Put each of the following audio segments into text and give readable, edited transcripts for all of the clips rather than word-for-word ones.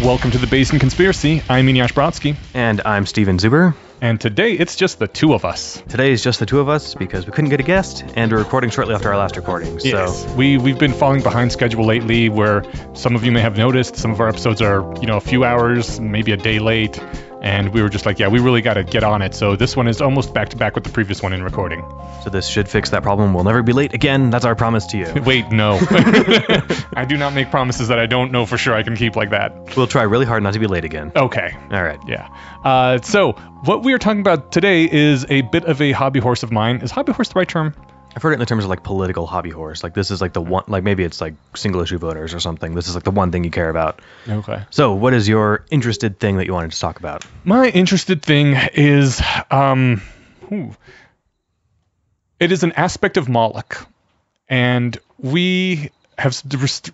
Welcome to the Bayesian Conspiracy. I'm Eneasz Brodsky. And I'm Steven Zuber. And today, it's just the two of us. Today is just the two of us because we couldn't get a guest, and we're recording shortly after our last recording. Yes. So We've been falling behind schedule lately, where some of you may have noticed some of our episodes are, a few hours, maybe a day late. And we were just like, we really got to get on it. So this one is almost back-to-back with the previous one in recording. So this should fix that problem. We'll never be late again. That's our promise to you. Wait, no. I do not make promises that I don't know for sure I can keep like that. We'll try really hard not to be late again. Okay. All right. Yeah. So what we are talking about today is a bit of a hobby horse of mine. Is hobby horse the right term? I've heard it in the terms of like political hobby horse. Like this is like the one, like maybe it's like single issue voters or something. This is like the one thing you care about. Okay. So what is your interested thing that you wanted to talk about? My interested thing is, it is an aspect of Moloch. And we have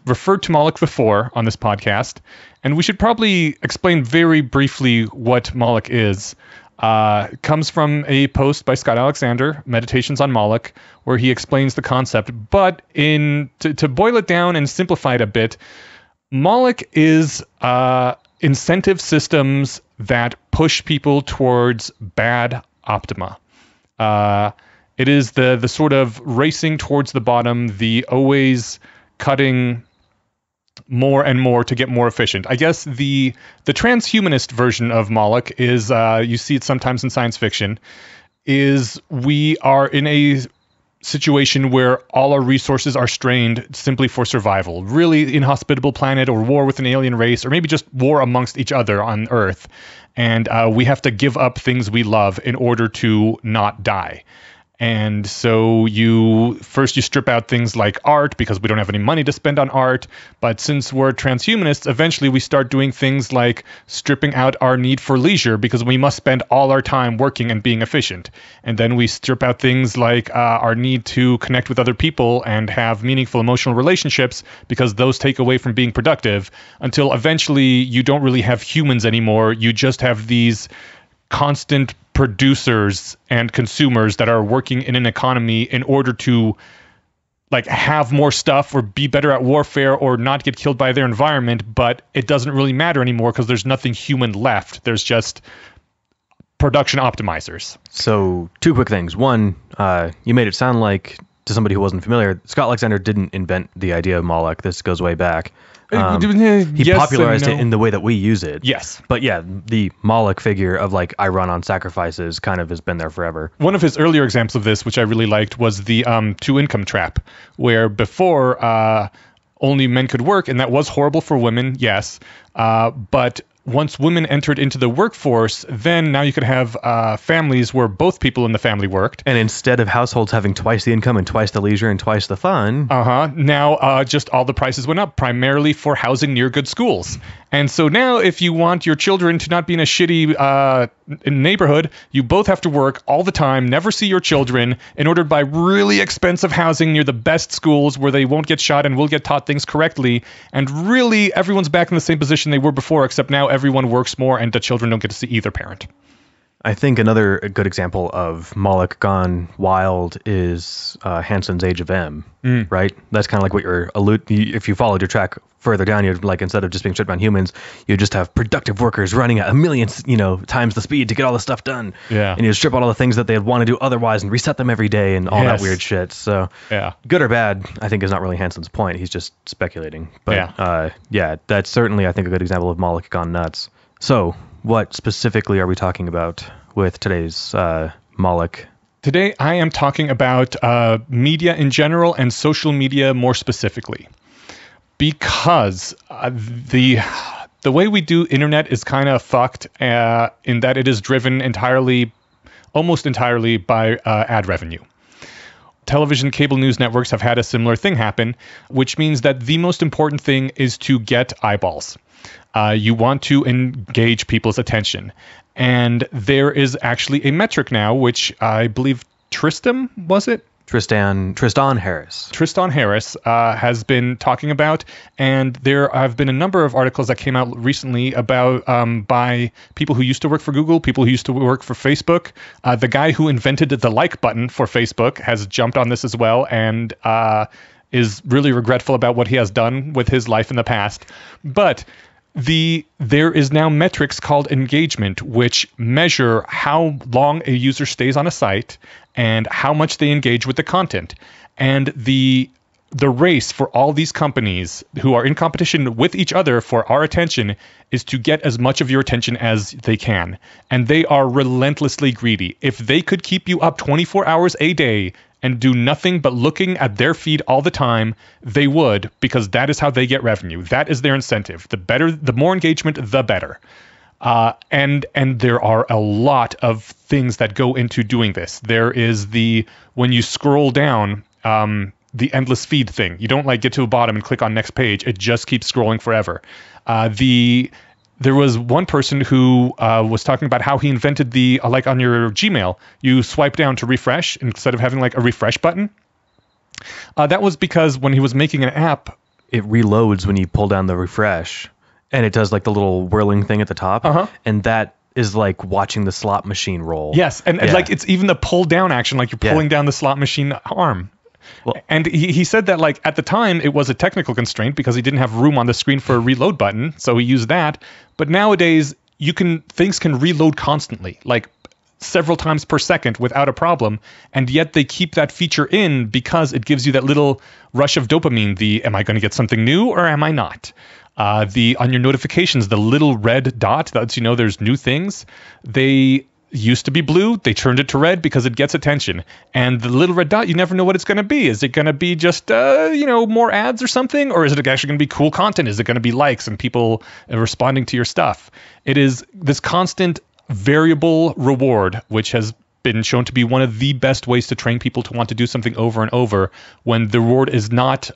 referred to Moloch before on this podcast. And we should probably explain very briefly what Moloch is. Comes from a post by Scott Alexander, Meditations on Moloch, where he explains the concept. But to boil it down and simplify it a bit, Moloch is incentive systems that push people towards bad optima. It is the sort of racing towards the bottom, the always cutting more and more to get more efficient. I guess the transhumanist version of Moloch is, you see it sometimes in science fiction, is we are in a situation where all our resources are strained simply for survival. Really inhospitable planet, or war with an alien race, or maybe just war amongst each other on Earth. And we have to give up things we love in order to not die. And so you strip out things like art because we don't have any money to spend on art. But since we're transhumanists, eventually we start doing things like stripping out our need for leisure because we must spend all our time working and being efficient. And then we strip out things like our need to connect with other people and have meaningful emotional relationships because those take away from being productive, until eventually you don't really have humans anymore. You just have these constant producers and consumers that are working in an economy in order to like have more stuff or be better at warfare or not get killed by their environment. But it doesn't really matter anymore because there's nothing human left. There's just production optimizers. So two quick things. One, you made it sound like, to somebody who wasn't familiar, Scott Alexander didn't invent the idea of Moloch. This goes way back. He popularized it in the way that we use it. Yes. But yeah, the Moloch figure of like, I run on sacrifices kind of has been there forever. One of his earlier examples of this, which I really liked, was the two-income trap, where before only men could work, and that was horrible for women, yes. But once women entered into the workforce, then now you could have families where both people in the family worked. And instead of households having twice the income and twice the leisure and twice the fun. Now just all the prices went up, primarily for housing near good schools. And so now if you want your children to not be in a shitty neighborhood, you both have to work all the time, never see your children, in order to buy really expensive housing near the best schools where they won't get shot and will get taught things correctly. And really everyone's back in the same position they were before, except now everyone works more and the children don't get to see either parent. I think another good example of Moloch gone wild is Hanson's Age of M, right? That's kind of like what if you followed your track further down, you'd like, instead of just being stripped down humans, you just have productive workers running at a million, times the speed to get all the stuff done. Yeah. And you strip out all the things that they'd want to do otherwise and reset them every day and all that weird shit. So yeah, good or bad, I think is not really Hanson's point. He's just speculating. But that's certainly, I think, a good example of Moloch gone nuts. So what specifically are we talking about with today's Moloch? Today I am talking about media in general and social media more specifically, because the way we do internet is kind of fucked in that it is driven almost entirely by ad revenue. Television cable news networks have had a similar thing happen, which means that the most important thing is to get eyeballs. You want to engage people's attention. And there is actually a metric now, which I believe Tristan Harris. Tristan Harris has been talking about, and there have been a number of articles that came out recently about by people who used to work for Google, people who used to work for Facebook. The guy who invented the like button for Facebook has jumped on this as well, and is really regretful about what he has done with his life in the past. But there is now metrics called engagement, which measure how long a user stays on a site and how much they engage with the content. And the race for all these companies who are in competition with each other for our attention is to get as much of your attention as they can. And they are relentlessly greedy. If they could keep you up 24 hours a day and do nothing but looking at their feed all the time, they would, because that is how they get revenue. That is their incentive. The more engagement, the better. And there are a lot of things that go into doing this. There is when you scroll down, the endless feed thing. You don't like get to a bottom and click on next page. It just keeps scrolling forever. There was one person who was talking about how he invented like on your Gmail, you swipe down to refresh instead of having like a refresh button. That was because when he was making an app, it reloads when you pull down the refresh, and it does like the little whirling thing at the top. And that is like watching the slot machine roll. Yes, and like it's even the pull down action, like you're pulling down the slot machine arm. Well, and he said that like at the time it was a technical constraint because he didn't have room on the screen for a reload button, so he used that. But nowadays things can reload constantly, like several times per second without a problem, and yet they keep that feature in because it gives you that little rush of dopamine. Am I going to get something new or am I not? On your notifications, the little red dot that lets you know there's new things. They used to be blue, they turned it to red because it gets attention. And the little red dot, you never know what it's going to be. Is it going to be just more ads or something, or is it actually going to be cool content? Is it going to be likes and people responding to your stuff? It is this constant variable reward, which has been shown to be one of the best ways to train people to want to do something over and over when the reward is not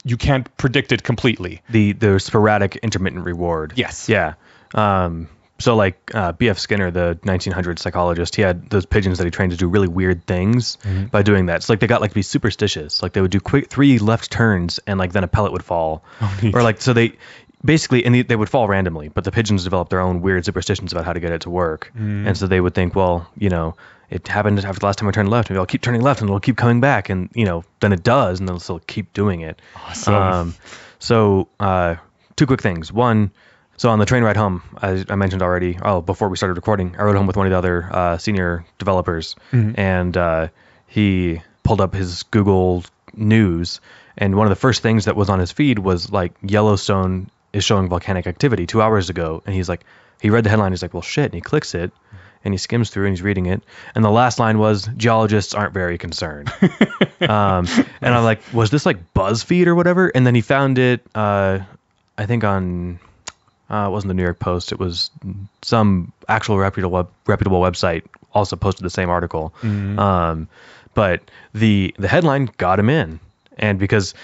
you can't predict it completely. The sporadic intermittent reward. Yes. Yeah. So like B.F. Skinner, the 1900s psychologist, he had those pigeons that he trained to do really weird things by doing that. So like they got like to be superstitious. Like they would do quick 3 left turns and like then a pellet would fall. Or like so they basically, and they would fall randomly, but the pigeons developed their own weird superstitions about how to get it to work. And so they would think, well, it happened after the last time I turned left. Maybe I'll keep turning left and it'll keep coming back. And, then it does, and they'll still keep doing it. Awesome. So 2 quick things. One, so on the train ride home, I mentioned already, before we started recording, I rode home with one of the other senior developers, and he pulled up his Google News, and one of the first things that was on his feed was like Yellowstone is showing volcanic activity 2 hours ago, and he's like, he read the headline, he's like, well shit, and he clicks it, and he skims through and he's reading it, and the last line was, geologists aren't very concerned. And I'm like, was this like BuzzFeed or whatever? And then he found it, I think on, it wasn't the New York Post, it was some actual reputable website also posted the same article. But the headline got him in, and because,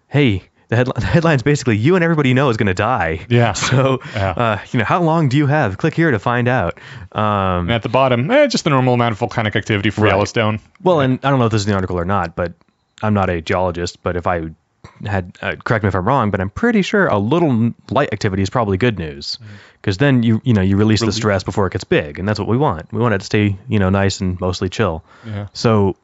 hey, the headline's basically you and everybody you know is going to die. Yeah. So, how long do you have? Click here to find out. And at the bottom, just the normal amount of volcanic activity for Yellowstone. Well, and I don't know if this is in the article or not, but I'm not a geologist, but if I had, correct me if I'm wrong, but I'm pretty sure a little light activity is probably good news, because then you release the stress before it gets big, and that's what we want. We want it to stay, nice and mostly chill. Yeah. So,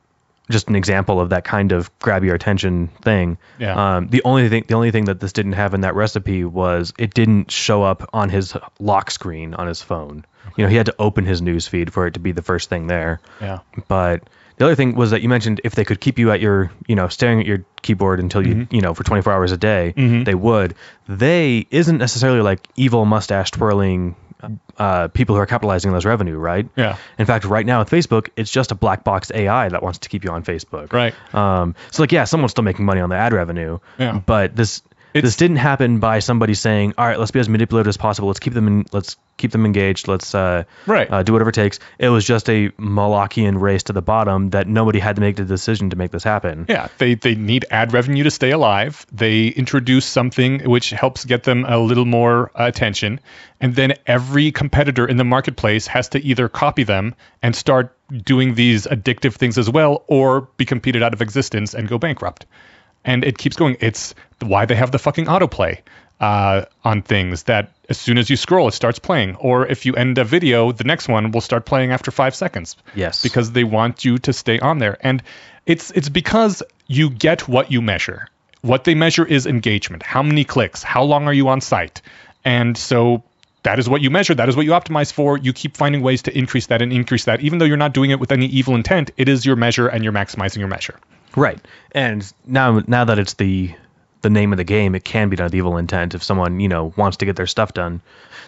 just an example of that kind of grab your attention thing. Yeah. The only thing that this didn't have in that recipe was it didn't show up on his lock screen on his phone. Okay. He had to open his news feed for it to be the first thing there. Yeah. But the other thing was that you mentioned if they could keep you at your, staring at your keyboard until you, for 24 hours a day, they would. They isn't necessarily like evil mustache twirling people who are capitalizing on this revenue, right? Yeah. In fact, right now with Facebook, it's just a black box AI that wants to keep you on Facebook. Right. So like, yeah, someone's still making money on the ad revenue. Yeah. But this didn't happen by somebody saying, all right, let's be as manipulative as possible. Let's keep them engaged. Let's do whatever it takes. It was just a Malachian race to the bottom that nobody had to make the decision to make this happen. Yeah, they need ad revenue to stay alive. They introduce something which helps get them a little more attention. And then every competitor in the marketplace has to either copy them and start doing these addictive things as well, or be competed out of existence and go bankrupt. And it keeps going. It's why they have the fucking autoplay on things, that as soon as you scroll, it starts playing. Or if you end a video, the next one will start playing after 5 seconds. Yes. Because they want you to stay on there. And it's because you get what you measure. what they measure is engagement. How many clicks? How long are you on site? And so that is what you measure. That is what you optimize for. You keep finding ways to increase that and increase that. Even though you're not doing it with any evil intent, it is your measure and you're maximizing your measure. Right. And now that it's the name of the game, it can be done with evil intent if someone, wants to get their stuff done.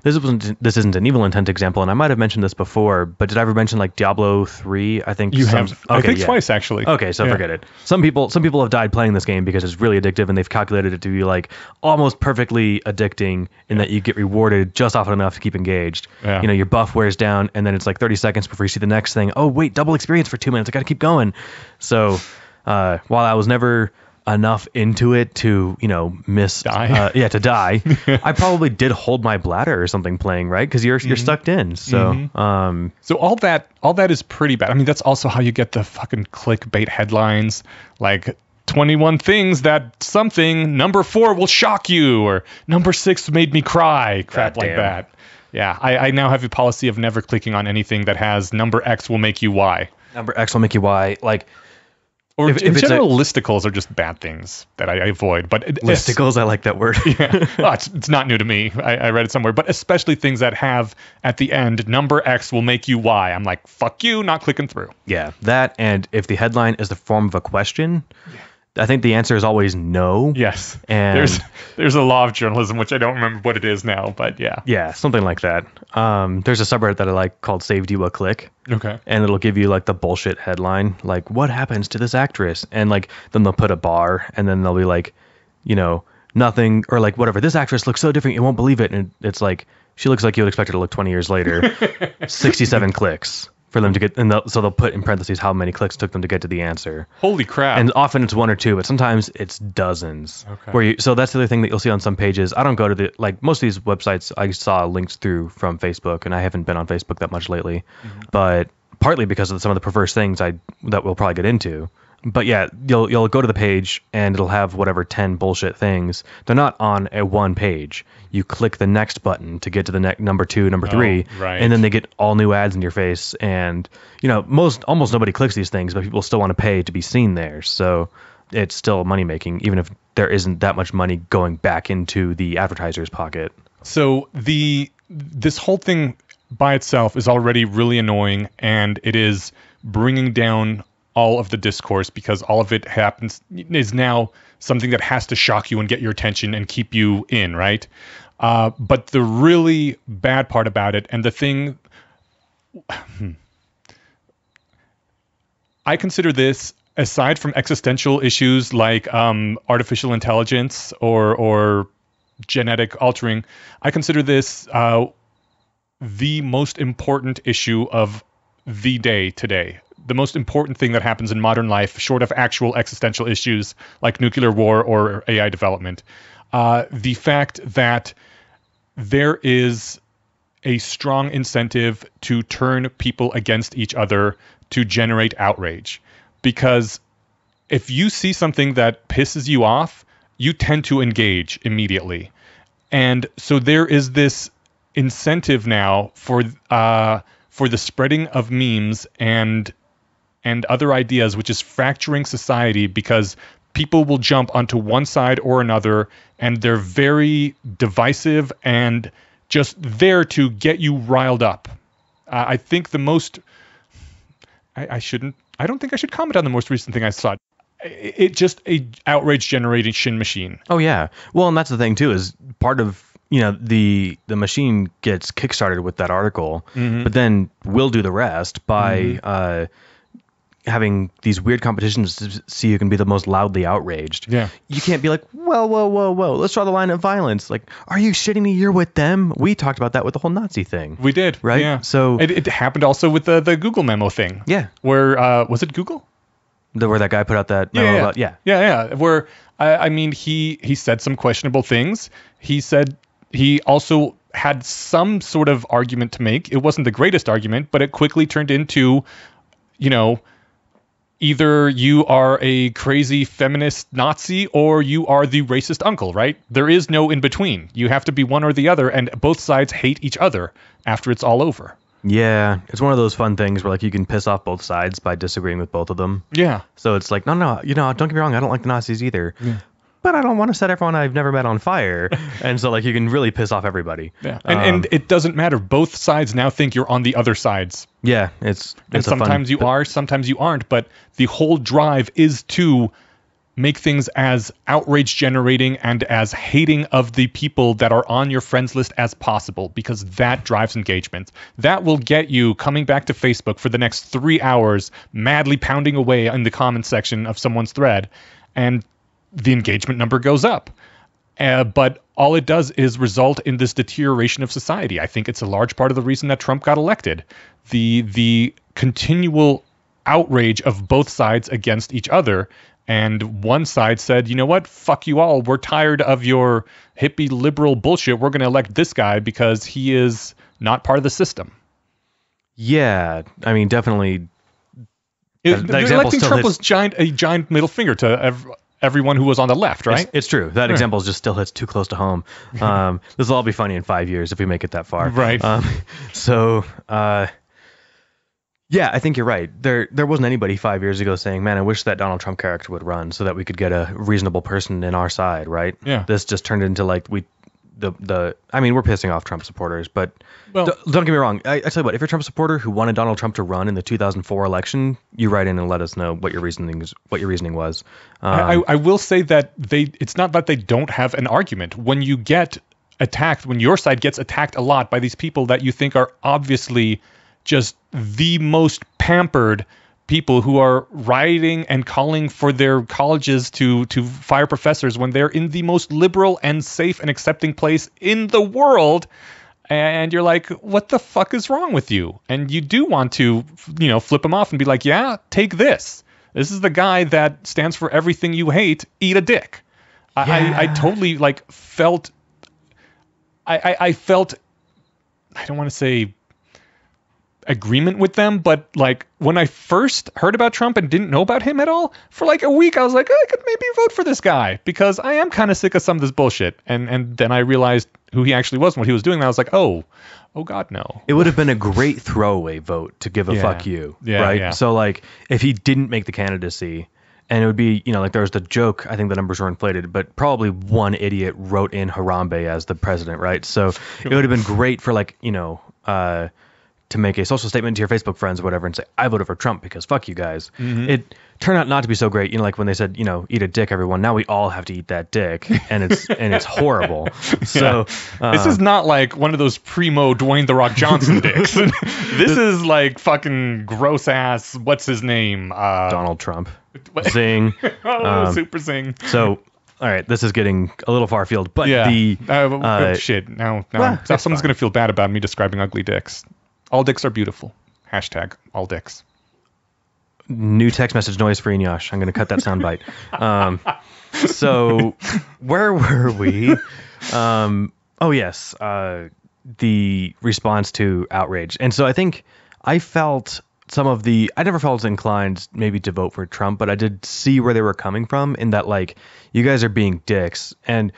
This isn't an evil intent example, and I might have mentioned this before, but did I ever mention like Diablo 3? I think you have. Okay, I think twice actually. Okay, so forget it. Some people have died playing this game because it's really addictive, and they've calculated it to be like almost perfectly addicting in that you get rewarded just often enough to keep engaged. Yeah. Your buff wears down, and then it's like 30 seconds before you see the next thing. Oh wait, double experience for 2 minutes. I got to keep going. So while I was never enough into it to die. To die, I probably did hold my bladder or something playing, right? Because you're sucked in. So so all that is pretty bad. I mean, that's also how you get the fucking clickbait headlines like 21 things that something number 4 will shock you, or number 6 made me cry, crap like that. Yeah, I now have a policy of never clicking on anything that has number X will make you Y. Number X will make you Y. Like, or in general, listicles are just bad things that I avoid. But listicles, I like that word. Yeah, well, it's not new to me. I read it somewhere. But especially things that have at the end number X will make you Y. I'm like, fuck you, not clicking through. Yeah, that, and if the headline is the form of a question, I think the answer is always no. Yes. And there's a law of journalism, which I don't remember what it is now, but yeah. Yeah, something like that. There's a subreddit that I like called Saved You a Click. Okay. And it'll give you like the bullshit headline, like what happens to this actress? And like then they'll put a bar, and then they'll be like, nothing, or like whatever. This actress looks so different, you won't believe it. And it's like, she looks like you would expect her to look 20 years later. 67 clicks. For them to get, and so they'll put in parentheses how many clicks it took them to get to the answer. Holy crap! And often it's 1 or 2, but sometimes it's dozens. Okay. So that's the other thing that you'll see on some pages. I don't go to most of these websites I saw links through from Facebook, and I haven't been on Facebook that much lately, but partly because of some of the perverse things that we'll probably get into. But yeah, you'll go to the page and it'll have whatever 10 bullshit things. They're not on a one page. You click the next button to get to the number 2, number 3, right. And then they get all new ads in your face. And almost nobody clicks these things, but people still want to pay to be seen there. So it's still money making, even if there isn't that much money going back into the advertiser's pocket. So this whole thing by itself is already really annoying, and it is bringing down all of the discourse because all of it is now something that has to shock you and get your attention and keep you in, right? But the really bad part about it, and the thing, I consider this, aside from existential issues like artificial intelligence or genetic altering, I consider this the most important issue of the day today. The most important thing that happens in modern life, short of actual existential issues like nuclear war or AI development. The fact that there is a strong incentive to turn people against each other to generate outrage. Because if you see something that pisses you off, you tend to engage immediately. And so there is this incentive now for the spreading of memes and other ideas, which is fracturing society, because people will jump onto one side or another, and they're very divisive and just there to get you riled up. I think the most... I don't think I should comment on the most recent thing I saw. It just a outrage generation machine. Oh, yeah. Well, and that's the thing, too, is part of... the machine gets kickstarted with that article, but then we'll do the rest by having these weird competitions to see who can be the most loudly outraged. Yeah. You can't be like, whoa, let's draw the line of violence. Like, are you shitting me? You're with them? We talked about that with the whole Nazi thing. We did. Right? Yeah. So it happened also with the Google memo thing. Yeah. Where, was it Google? Where that guy put out that memo about, Yeah. Where, I mean, he said some questionable things. He said he also had some sort of argument to make. It wasn't the greatest argument, but it quickly turned into, either you are a crazy feminist Nazi or you are the racist uncle, right? There is no in between. You have to be one or the other, and both sides hate each other after it's all over. Yeah, it's one of those fun things where like you can piss off both sides by disagreeing with both of them. Yeah. So it's like, no, don't get me wrong, I don't like the Nazis either. Yeah. but I don't want to set everyone I've never met on fire. And so like you can really piss off everybody. Yeah. And it doesn't matter. Both sides now think you're on the other sides. Yeah, it's sometimes you are, sometimes you aren't, but the whole drive is to make things as outrage generating and as hating of the people that are on your friends list as possible, because that drives engagement. That will get you coming back to Facebook for the next 3 hours, madly pounding away in the comment section of someone's thread, and the engagement number goes up. But all it does is result in this deterioration of society. I think it's a large part of the reason that Trump got elected. The continual outrage of both sides against each other. And one side said, you know what? Fuck you all. We're tired of your hippie liberal bullshit. We're going to elect this guy because he is not part of the system. Yeah, I mean, definitely. Electing Trump was a giant middle finger to everyone who was on the left, right? It's true. That example just still hits too close to home. This will all be funny in 5 years if we make it that far. Right. Yeah, I think you're right. There wasn't anybody 5 years ago saying, man, I wish that Donald Trump character would run so that we could get a reasonable person in our side, right? Yeah. This just turned into like we're pissing off Trump supporters, but don't get me wrong. I tell you what, if you're a Trump supporter who wanted Donald Trump to run in the 2004 election, you write in and let us know what your reasoning was. I will say that it's not that they don't have an argument. When you get attacked, when your side gets attacked a lot by these people that you think are obviously just the most pampered people who are rioting and calling for their colleges to fire professors when they're in the most liberal and safe and accepting place in the world. And you're like, what the fuck is wrong with you? And you do want to, flip them off and be like, yeah, take this. This is the guy that stands for everything you hate. Eat a dick. Yeah. I totally felt, I felt, I don't want to say agreement with them, but when I first heard about Trump and didn't know about him at all, for a week I was like, I could maybe vote for this guy because I am kind of sick of some of this bullshit. And then I realized who he actually was and what he was doing, and I was like, oh God, no. It would have been a great throwaway vote to give a fuck you, right? Yeah. So if he didn't make the candidacy, and it would be, there was the joke, I think the numbers were inflated, but probably one idiot wrote in Harambe as the president, right? So it would have been great for to make a social statement to your Facebook friends or whatever and say, I voted for Trump because fuck you guys. Mm-hmm. It turned out not to be so great. When they said, eat a dick, everyone, now we all have to eat that dick, and it's horrible. So this is not like one of those primo Dwayne The Rock Johnson dicks. This is fucking gross ass, what's his name? Donald Trump. Zing. Super zing. So all right, this is getting a little far afield, but shit. Now someone's going to feel bad about me describing ugly dicks. All dicks are beautiful. # all dicks. New text message noise for Inyash. I'm going to cut that soundbite. So where were we? Yes. The response to outrage. And so I think I felt I never felt inclined maybe to vote for Trump, but I did see where they were coming from in that, you guys are being dicks. And,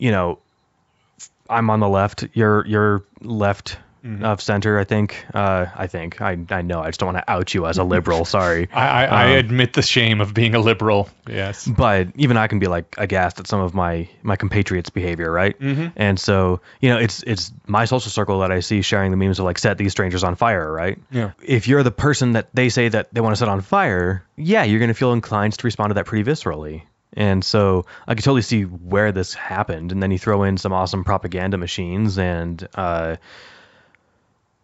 I'm on the left. You're left of center, I think. I know. I just don't want to out you as a liberal. Sorry. I admit the shame of being a liberal. Yes. But even I can be aghast at some of my compatriots' behavior, right? Mm-hmm. And so, it's my social circle that I see sharing the memes of set these strangers on fire, right? Yeah. If you're the person that they say that they want to set on fire, yeah, you're going to feel inclined to respond to that pretty viscerally. And so I could totally see where this happened. And then you throw in some awesome propaganda machines and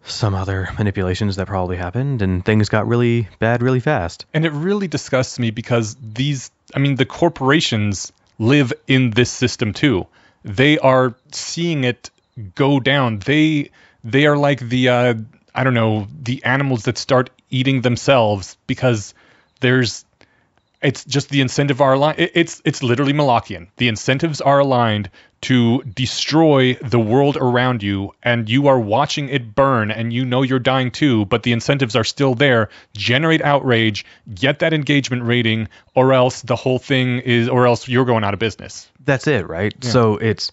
some other manipulations that probably happened, and things got really bad really fast. And it really disgusts me because the corporations live in this system too. They are seeing it go down. They are like the animals that start eating themselves because it's just the incentive are aligned. It's literally Malachian. The incentives are aligned to destroy the world around you, and you are watching it burn, and you're dying too, but the incentives are still there. Generate outrage, get that engagement rating, or else you're going out of business. That's it, right? Yeah. So it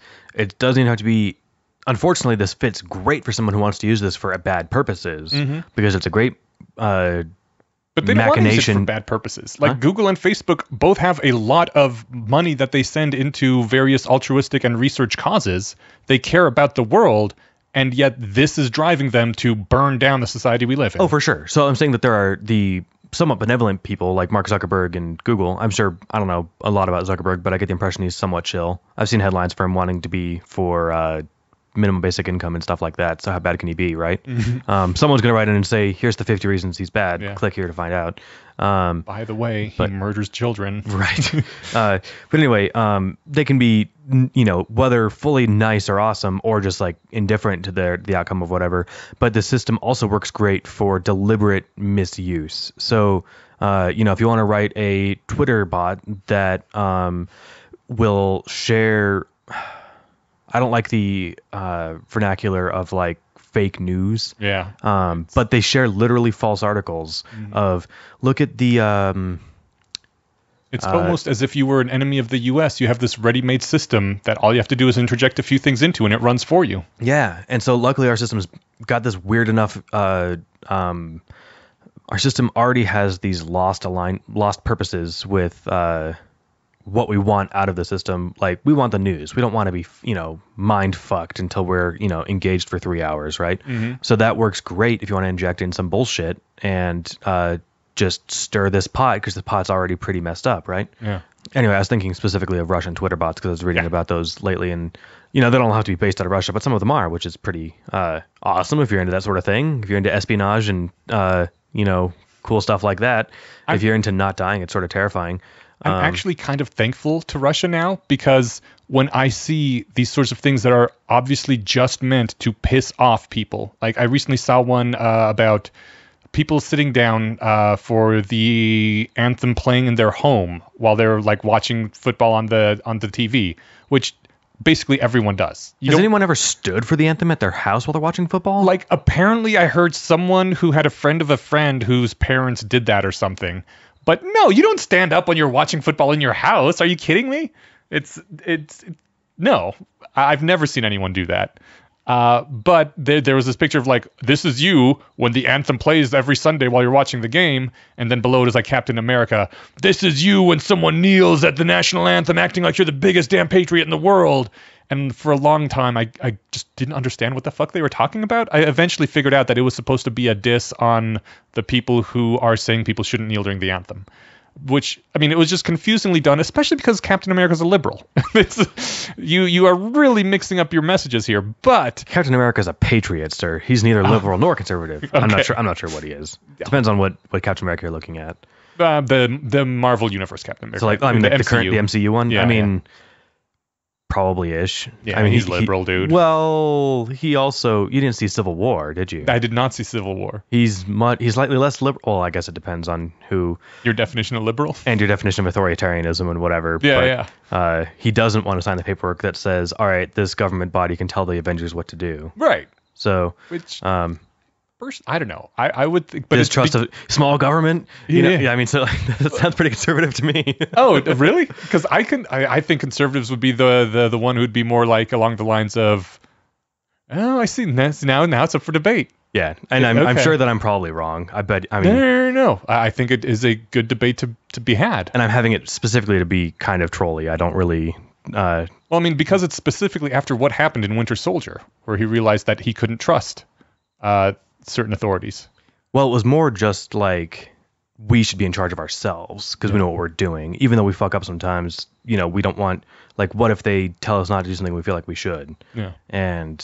doesn't even have to be. Unfortunately, this fits great for someone who wants to use this for bad purposes, mm-hmm. because it's a great But they don't want to use it for machination. bad purposes. Like Google and Facebook both have a lot of money that they send into various altruistic and research causes. They care about the world, and yet this is driving them to burn down the society we live in. Oh, for sure. So I'm saying that there are the somewhat benevolent people like Mark Zuckerberg and Google. I'm sure I don't know a lot about Zuckerberg, but I get the impression he's somewhat chill. I've seen headlines for him wanting to be for minimum basic income and stuff like that. So how bad can he be, right? Someone's going to write in and say, here's the 50 reasons he's bad. Yeah. Click here to find out. By the way, he murders children. Right. But anyway, they can be, whether fully nice or awesome or just like indifferent to the outcome of whatever. But the system also works great for deliberate misuse. So, if you want to write a Twitter bot that will share, I don't like the vernacular of like fake news. Yeah. But they share literally false articles of look at the. It's almost as if you were an enemy of the U.S. You have this ready-made system that all you have to do is interject a few things into, and it runs for you. Yeah, and so luckily our system's got this weird enough. Our system already has these lost purposes with what we want out of the system. Like we want the news. We don't want to be, mind fucked until we're, engaged for 3 hours, right? So that works great if you want to inject in some bullshit and just stir this pot because the pot's already pretty messed up, right? Yeah. Anyway, I was thinking specifically of Russian Twitter bots because I was reading about those lately, and they don't have to be based out of Russia, but some of them are, which is pretty awesome if you're into that sort of thing. If you're into espionage and cool stuff like that. If you're into not dying, it's sort of terrifying. I'm actually kind of thankful to Russia now because when I see these sorts of things that are obviously just meant to piss off people, like I recently saw one about people sitting down for the anthem playing in their home while they're like watching football on the TV, which basically everyone does. Has anyone ever stood for the anthem at their house while they're watching football? Like apparently I heard someone who had a friend of a friend whose parents did that or something. But no, you don't stand up when you're watching football in your house. Are you kidding me? No, I've never seen anyone do that. But there was this picture of like, this is you when the anthem plays every Sunday while you're watching the game. And then below it is like Captain America. This is you when someone kneels at the national anthem acting like you're the biggest damn patriot in the world. And for a long time, I just didn't understand what the fuck they were talking about. I eventually figured out that it was supposed to be a diss on the people who are saying people shouldn't kneel during the anthem. Which, I mean, it was just confusingly done, especially because Captain America's a liberal. You are really mixing up your messages here, but... Captain America's a patriot, sir. He's neither liberal nor conservative. Okay. I'm not sure what he is. Yeah. Depends on what Captain America you're looking at. The Marvel Universe Captain America. So like, I mean, the MCU one? Yeah, I mean... Yeah. Probably-ish. Yeah, I mean, he's liberal, dude. Well, he also... You didn't see Civil War, did you? I did not see Civil War. He's slightly less liberal. Well, I guess it depends on who... Your definition of liberal? And your definition of authoritarianism and whatever. Yeah, but, he doesn't want to sign the paperwork that says, all right, this government body can tell the Avengers what to do. Right. So... Which... First, I don't know. I would think, but distrust of small government. I mean, so that sounds pretty conservative to me. Oh, really? Because I think conservatives would be the one who'd be more like along the lines of, oh, I see. Now it's up for debate. Yeah, and I'm sure that I'm probably wrong. I bet. I mean, no. I think it is a good debate to be had. And I'm having it specifically to be kind of trolly. I don't really. Well, I mean, because it's specifically after what happened in Winter Soldier, where he realized that he couldn't trust certain authorities. Well, it was more just like we should be in charge of ourselves because we know what we're doing. Even though we fuck up sometimes, we don't want, like, what if they tell us not to do something we feel like we should? Yeah. And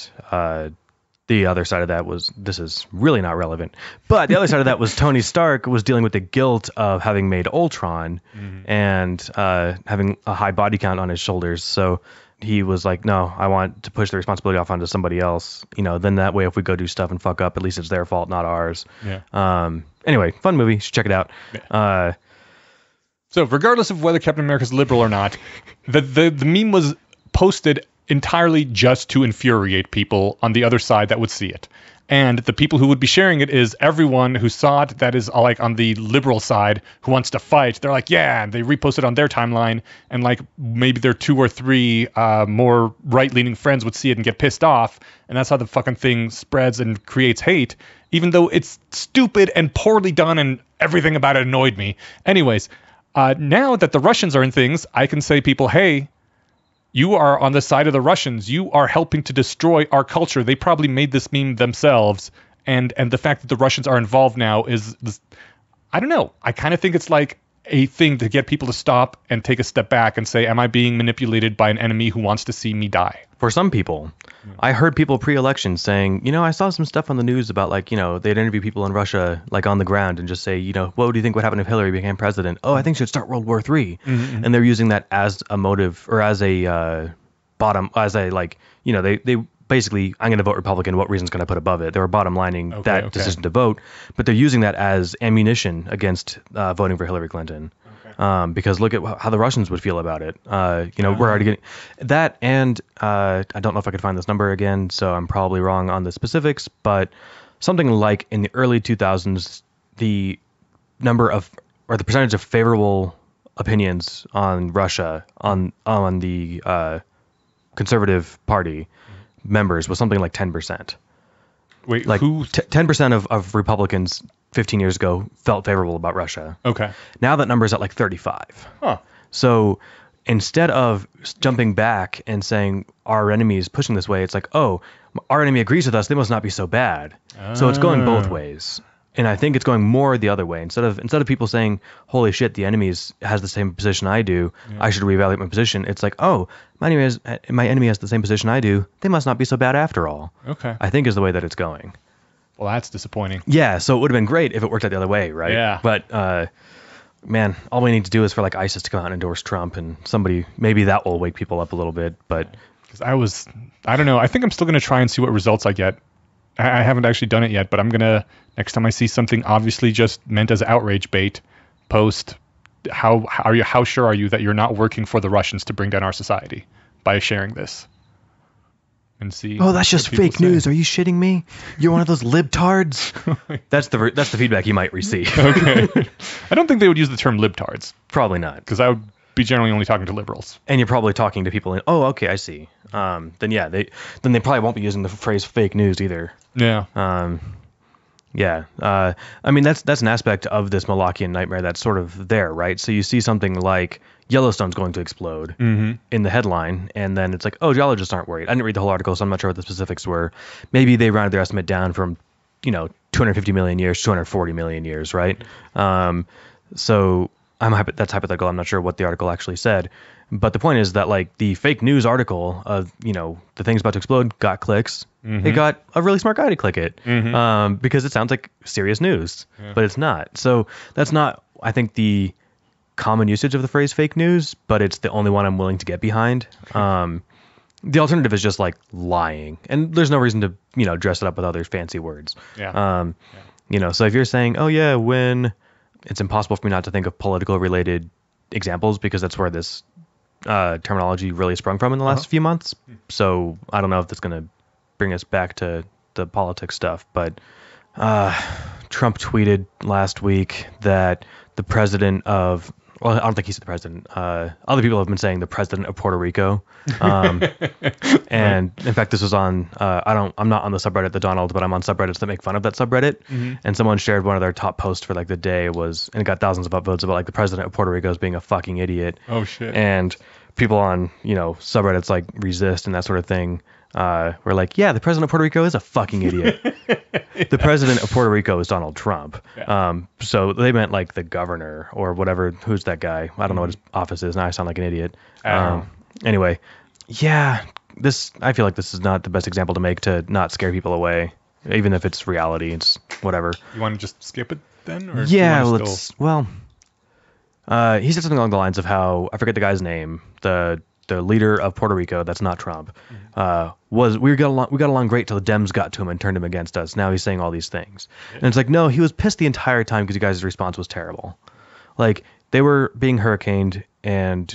the other side of that was, this is really not relevant, but the other side of that was Tony Stark was dealing with the guilt of having made Ultron and having a high body count on his shoulders. So he was like, no, I want to push the responsibility off onto somebody else. Then that way, if we go do stuff and fuck up, at least it's their fault, not ours. Yeah. Anyway, fun movie. You should check it out. Yeah. So regardless of whether Captain America's liberal or not, the meme was posted entirely just to infuriate people on the other side that would see it. And the people who would be sharing it is everyone who saw it that is like on the liberal side who wants to fight. They're like, yeah, and they repost it on their timeline. And like maybe their 2 or 3 more right-leaning friends would see it and get pissed off. And that's how the fucking thing spreads and creates hate, even though it's stupid and poorly done and everything about it annoyed me. Anyways, now that the Russians are in things, I can say people, hey, you are on the side of the Russians. You are helping to destroy our culture. They probably made this meme themselves. And the fact that the Russians are involved now is, I don't know. I kind of think it's like a thing to get people to stop and take a step back and say, am I being manipulated by an enemy who wants to see me die? For some people, I heard people pre-election saying, I saw some stuff on the news about like, they'd interview people in Russia, like on the ground and just say, what do you think would happen if Hillary became president? Oh, I think she'd start World War III. Mm-hmm. And they're using that as a motive or as a they basically, I'm going to vote Republican. What reason's going to put above it? They were bottom lining decision to vote, but they're using that as ammunition against voting for Hillary Clinton. Okay. Because look at how the Russians would feel about it. We're already getting that, and I don't know if I could find this number again, so I'm probably wrong on the specifics, but something like in the early 2000s, the number of or the percentage of favorable opinions on Russia on the Conservative Party members was something like 10%. Wait, like who? 10% of Republicans 15 years ago felt favorable about Russia. Okay. Now that number is at like 35. Huh. So instead of jumping back and saying our enemy is pushing this way, it's like, oh, our enemy agrees with us. They must not be so bad. So it's going both ways. And I think it's going more the other way. Instead of people saying, holy shit, the enemy has the same position I do, I should reevaluate my position. It's like, oh, my enemy has the same position I do. They must not be so bad after all. Okay. I think is the way that it's going. Well, that's disappointing. Yeah, so it would have been great if it worked out the other way, right? Yeah. But, man, all we need to do is for like ISIS to come out and endorse Trump, and maybe that will wake people up a little bit. But because I don't know. I think I'm still going to try and see what results I get. I haven't actually done it yet, but I'm going to, next time I see something obviously just meant as outrage bait, post, how sure are you that you're not working for the Russians to bring down our society by sharing this? And see. Oh, that's just fake news. Are you shitting me? You're one of those libtards? That's the feedback you might receive. Okay. I don't think they would use the term libtards. Probably not. Because I would be generally only talking to liberals. And you're probably talking to people okay, I see. Then they probably won't be using the phrase fake news either. Yeah. I mean, that's an aspect of this Malachian nightmare that's sort of there, right? So you see something like Yellowstone's going to explode in the headline, and then it's like, oh, geologists aren't worried. I didn't read the whole article, so I'm not sure what the specifics were. Maybe they rounded their estimate down from, 250 million years, 240 million years, right? So that's hypothetical. I'm not sure what the article actually said. But the point is that like the fake news article of, the thing's about to explode got clicks. It got a really smart guy to click it because it sounds like serious news, but it's not. So that's not, I think, the common usage of the phrase fake news, but it's the only one I'm willing to get behind. The alternative is just like lying, and there's no reason to, dress it up with other fancy words. Yeah. So if you're saying, oh yeah, when it's impossible for me not to think of political related examples because that's where this terminology really sprung from in the last few months. So I don't know if that's going to bring us back to the politics stuff, but Trump tweeted last week that the president of, well, I don't think he said the president. Other people have been saying the president of Puerto Rico. And in fact, this was on, I'm not on the subreddit, the Donald, but I'm on subreddits that make fun of that subreddit. And someone shared one of their top posts for like the day and it got thousands of upvotes about like the president of Puerto Rico as being a fucking idiot. Oh shit. And people on, subreddits like Resist and that sort of thing, were like, yeah, the president of Puerto Rico is a fucking idiot. The president of Puerto Rico is Donald Trump. Yeah. So they meant like the governor or whatever. Who's that guy? I don't know what his office is. Now I sound like an idiot. Anyway, yeah, I feel like this is not the best example to make to not scare people away, even if it's reality. It's whatever. You want to just skip it then? Or yeah, he said something along the lines of how, I forget the guy's name, the leader of Puerto Rico, that's not Trump, we got along great till the Dems got to him and turned him against us. Now he's saying all these things. Yeah. And it's like, no, he was pissed the entire time because you guys' response was terrible. Like, they were being hurricaned and,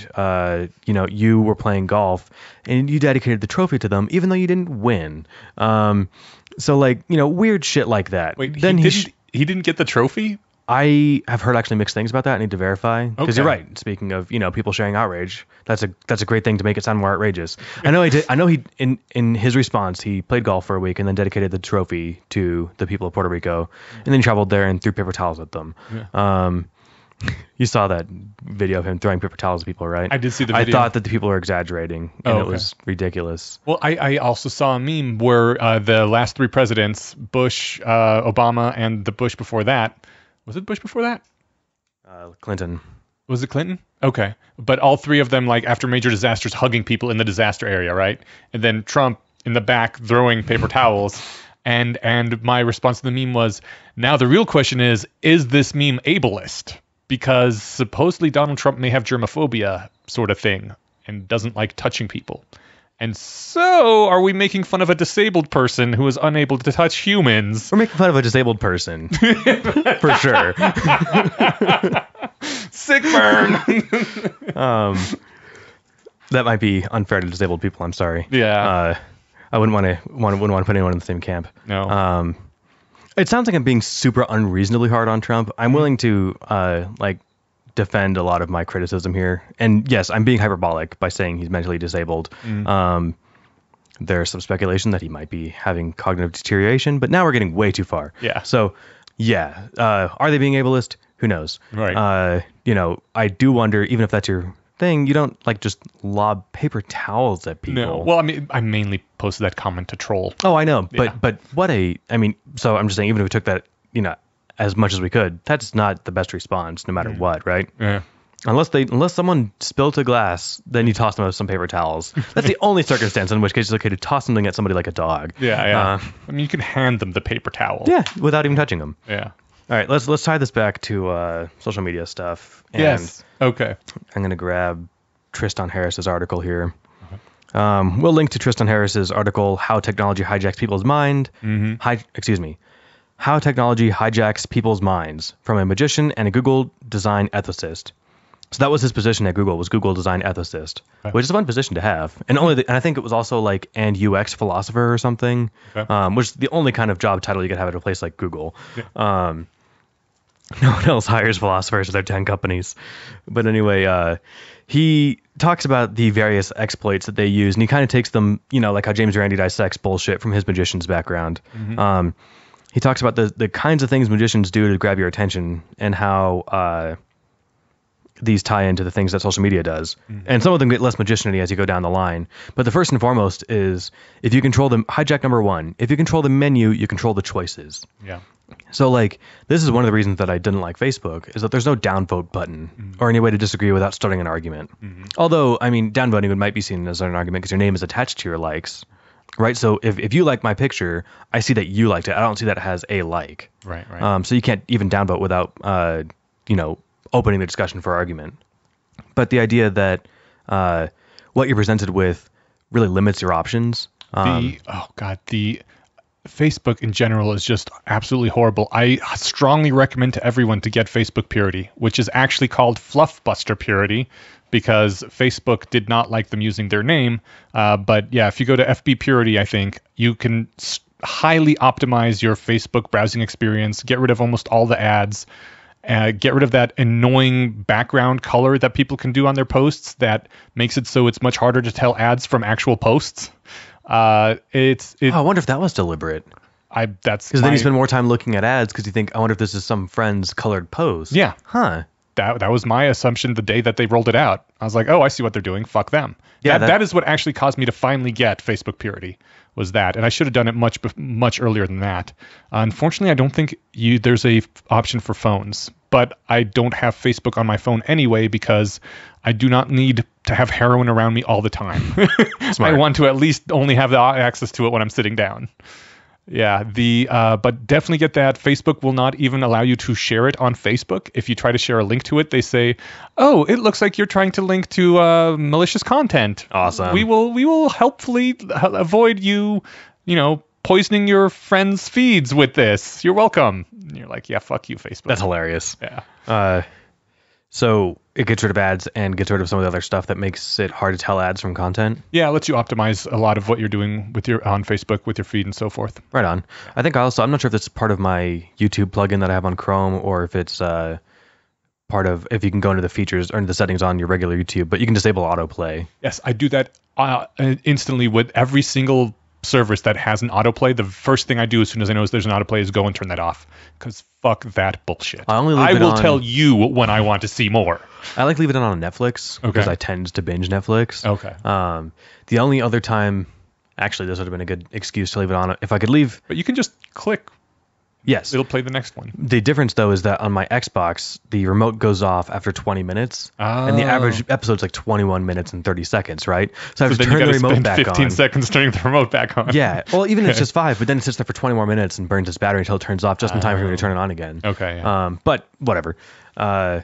you were playing golf and you dedicated the trophy to them, even though you didn't win. So like, weird shit like that. Wait, then he didn't get the trophy? I have heard actually mixed things about that. I need to verify because you're Okay. right. Speaking of people sharing outrage, that's a great thing to make it sound more outrageous. I know he did. I know he in his response he played golf for a week and then dedicated the trophy to the people of Puerto Rico, and then he traveled there and threw paper towels at them. Yeah. You saw that video of him throwing paper towels at people, right? I did see the I video. thought that the people were exaggerating, and it okay. was ridiculous. Well, I also saw a meme where the last three presidents, Bush, Obama, and the Bush before that, was it Bush before that? Clinton. Was it Clinton? Okay. But all three of them, like after major disasters, hugging people in the disaster area, right? And then Trump in the back throwing paper towels. And my response to the meme was, now the real question is this meme ableist? Because supposedly Donald Trump may have germophobia sort of thing and doesn't like touching people. And so are we making fun of a disabled person who is unable to touch humans? We're making fun of a disabled person. For sure. Sick burn. That might be unfair to disabled people. I'm sorry. Yeah. I wouldn't want to put anyone in the same camp. No. It sounds like I'm being super unreasonably hard on Trump. I'm willing to defend a lot of my criticism here. And yes, I'm being hyperbolic by saying he's mentally disabled. There's some speculation that he might be having cognitive deterioration, but now we're getting way too far. Yeah. So, yeah. Are they being ableist? Who knows? Right. I do wonder, even if that's your thing, you don't just lob paper towels at people. No. Well, I mean, I mainly posted that comment to troll. Oh, I know. Yeah. But so I'm just saying, even if we took that, as much as we could, that's not the best response, no matter what, right? Yeah. Unless someone spilled a glass, then you toss them some paper towels. That's the only circumstance in which case it's okay to toss something at somebody like a dog. Yeah. I mean, you can hand them the paper towel. Yeah, without even touching them. Yeah. All right, let's tie this back to social media stuff. And Yes. Okay. I'm going to grab Tristan Harris's article here. We'll link to Tristan Harris's article, How Technology Hijacks People's Mind. How Technology Hijacks People's Minds, from a magician and a Google design ethicist. So that was his position at Google, was Google design ethicist, which is a fun position to have. And and I think it was also and UX philosopher or something, which is the only kind of job title you could have at a place like Google. Yeah. No one else hires philosophers at their 10 companies. But anyway, he talks about the various exploits that they use, and he kind of takes them, like how James Randi dissects bullshit from his magician's background. He talks about the kinds of things magicians do to grab your attention and how these tie into the things that social media does. And some of them get less magician-y as you go down the line. But the first and foremost is, if you control them, hijack number one, if you control the menu, you control the choices. Yeah. So this is one of the reasons that I didn't like Facebook, is that there's no downvote button or any way to disagree without starting an argument. Although, I mean, downvoting might be seen as an argument because your name is attached to your likes, right? So if you like my picture, I see that you liked it. I don't see that it has a like. Right. Right. So you can't even downvote without, opening the discussion for argument. But the idea that what you're presented with really limits your options. The Facebook in general is just absolutely horrible. I strongly recommend to everyone to get Facebook Purity, which is actually called Fluffbuster Purity, because Facebook did not like them using their name. But yeah, if you go to FB Purity, I think you can highly optimize your Facebook browsing experience, get rid of almost all the ads, get rid of that annoying background color that people can do on their posts that makes it so it's much harder to tell ads from actual posts. I wonder if that was deliberate. That's because then you spend more time looking at ads because you think, I wonder if this is some friend's colored post. Yeah. Huh. That was my assumption the day that they rolled it out. I was like, oh, I see what they're doing. Fuck them. Yeah, that is what actually caused me to finally get Facebook Purity, was that. And I should have done it much earlier than that. Unfortunately, I don't think there's a option for phones. But I don't have Facebook on my phone anyway because I do not need to have heroin around me all the time. I want to at least only have the access to it when I'm sitting down. Yeah, but definitely get that. Facebook will not even allow you to share it on Facebook. If you try to share a link to it, they say, "Oh, it looks like you're trying to link to malicious content." Awesome. We will helpfully avoid you, poisoning your friends' feeds with this. You're welcome. And you're like, yeah, fuck you, Facebook. That's hilarious. Yeah. So it gets rid of ads and gets rid of some of the other stuff that makes it hard to tell ads from content. Yeah, it lets you optimize a lot of what you're doing with your on Facebook with your feed and so forth. Right on. I think I'm not sure if this is part of my YouTube plugin that I have on Chrome or if it's part of, if you can go into the features or into the settings on your regular YouTube, but you can disable autoplay. Yes, I do that instantly with every single service that has an autoplay. The first thing I do as soon as I know there's an autoplay is go and turn that off, because fuck that bullshit. I will tell you when I want to see more. I like leave it on Netflix because I tend to binge Netflix. Okay. The only other time, actually, this would have been a good excuse to leave it on. If I could leave. But you can just click. Yes. It'll play the next one. The difference, though, is that on my Xbox, the remote goes off after 20 minutes. And the average episode's like 21 minutes and 30 seconds, right? So I have to turn the remote back on. 15 seconds turning the remote back on. Yeah. Well, even if it's just 5, but then it sits there for 20 more minutes and burns its battery until it turns off just in time for me to turn it on again. Okay. Yeah. But whatever. What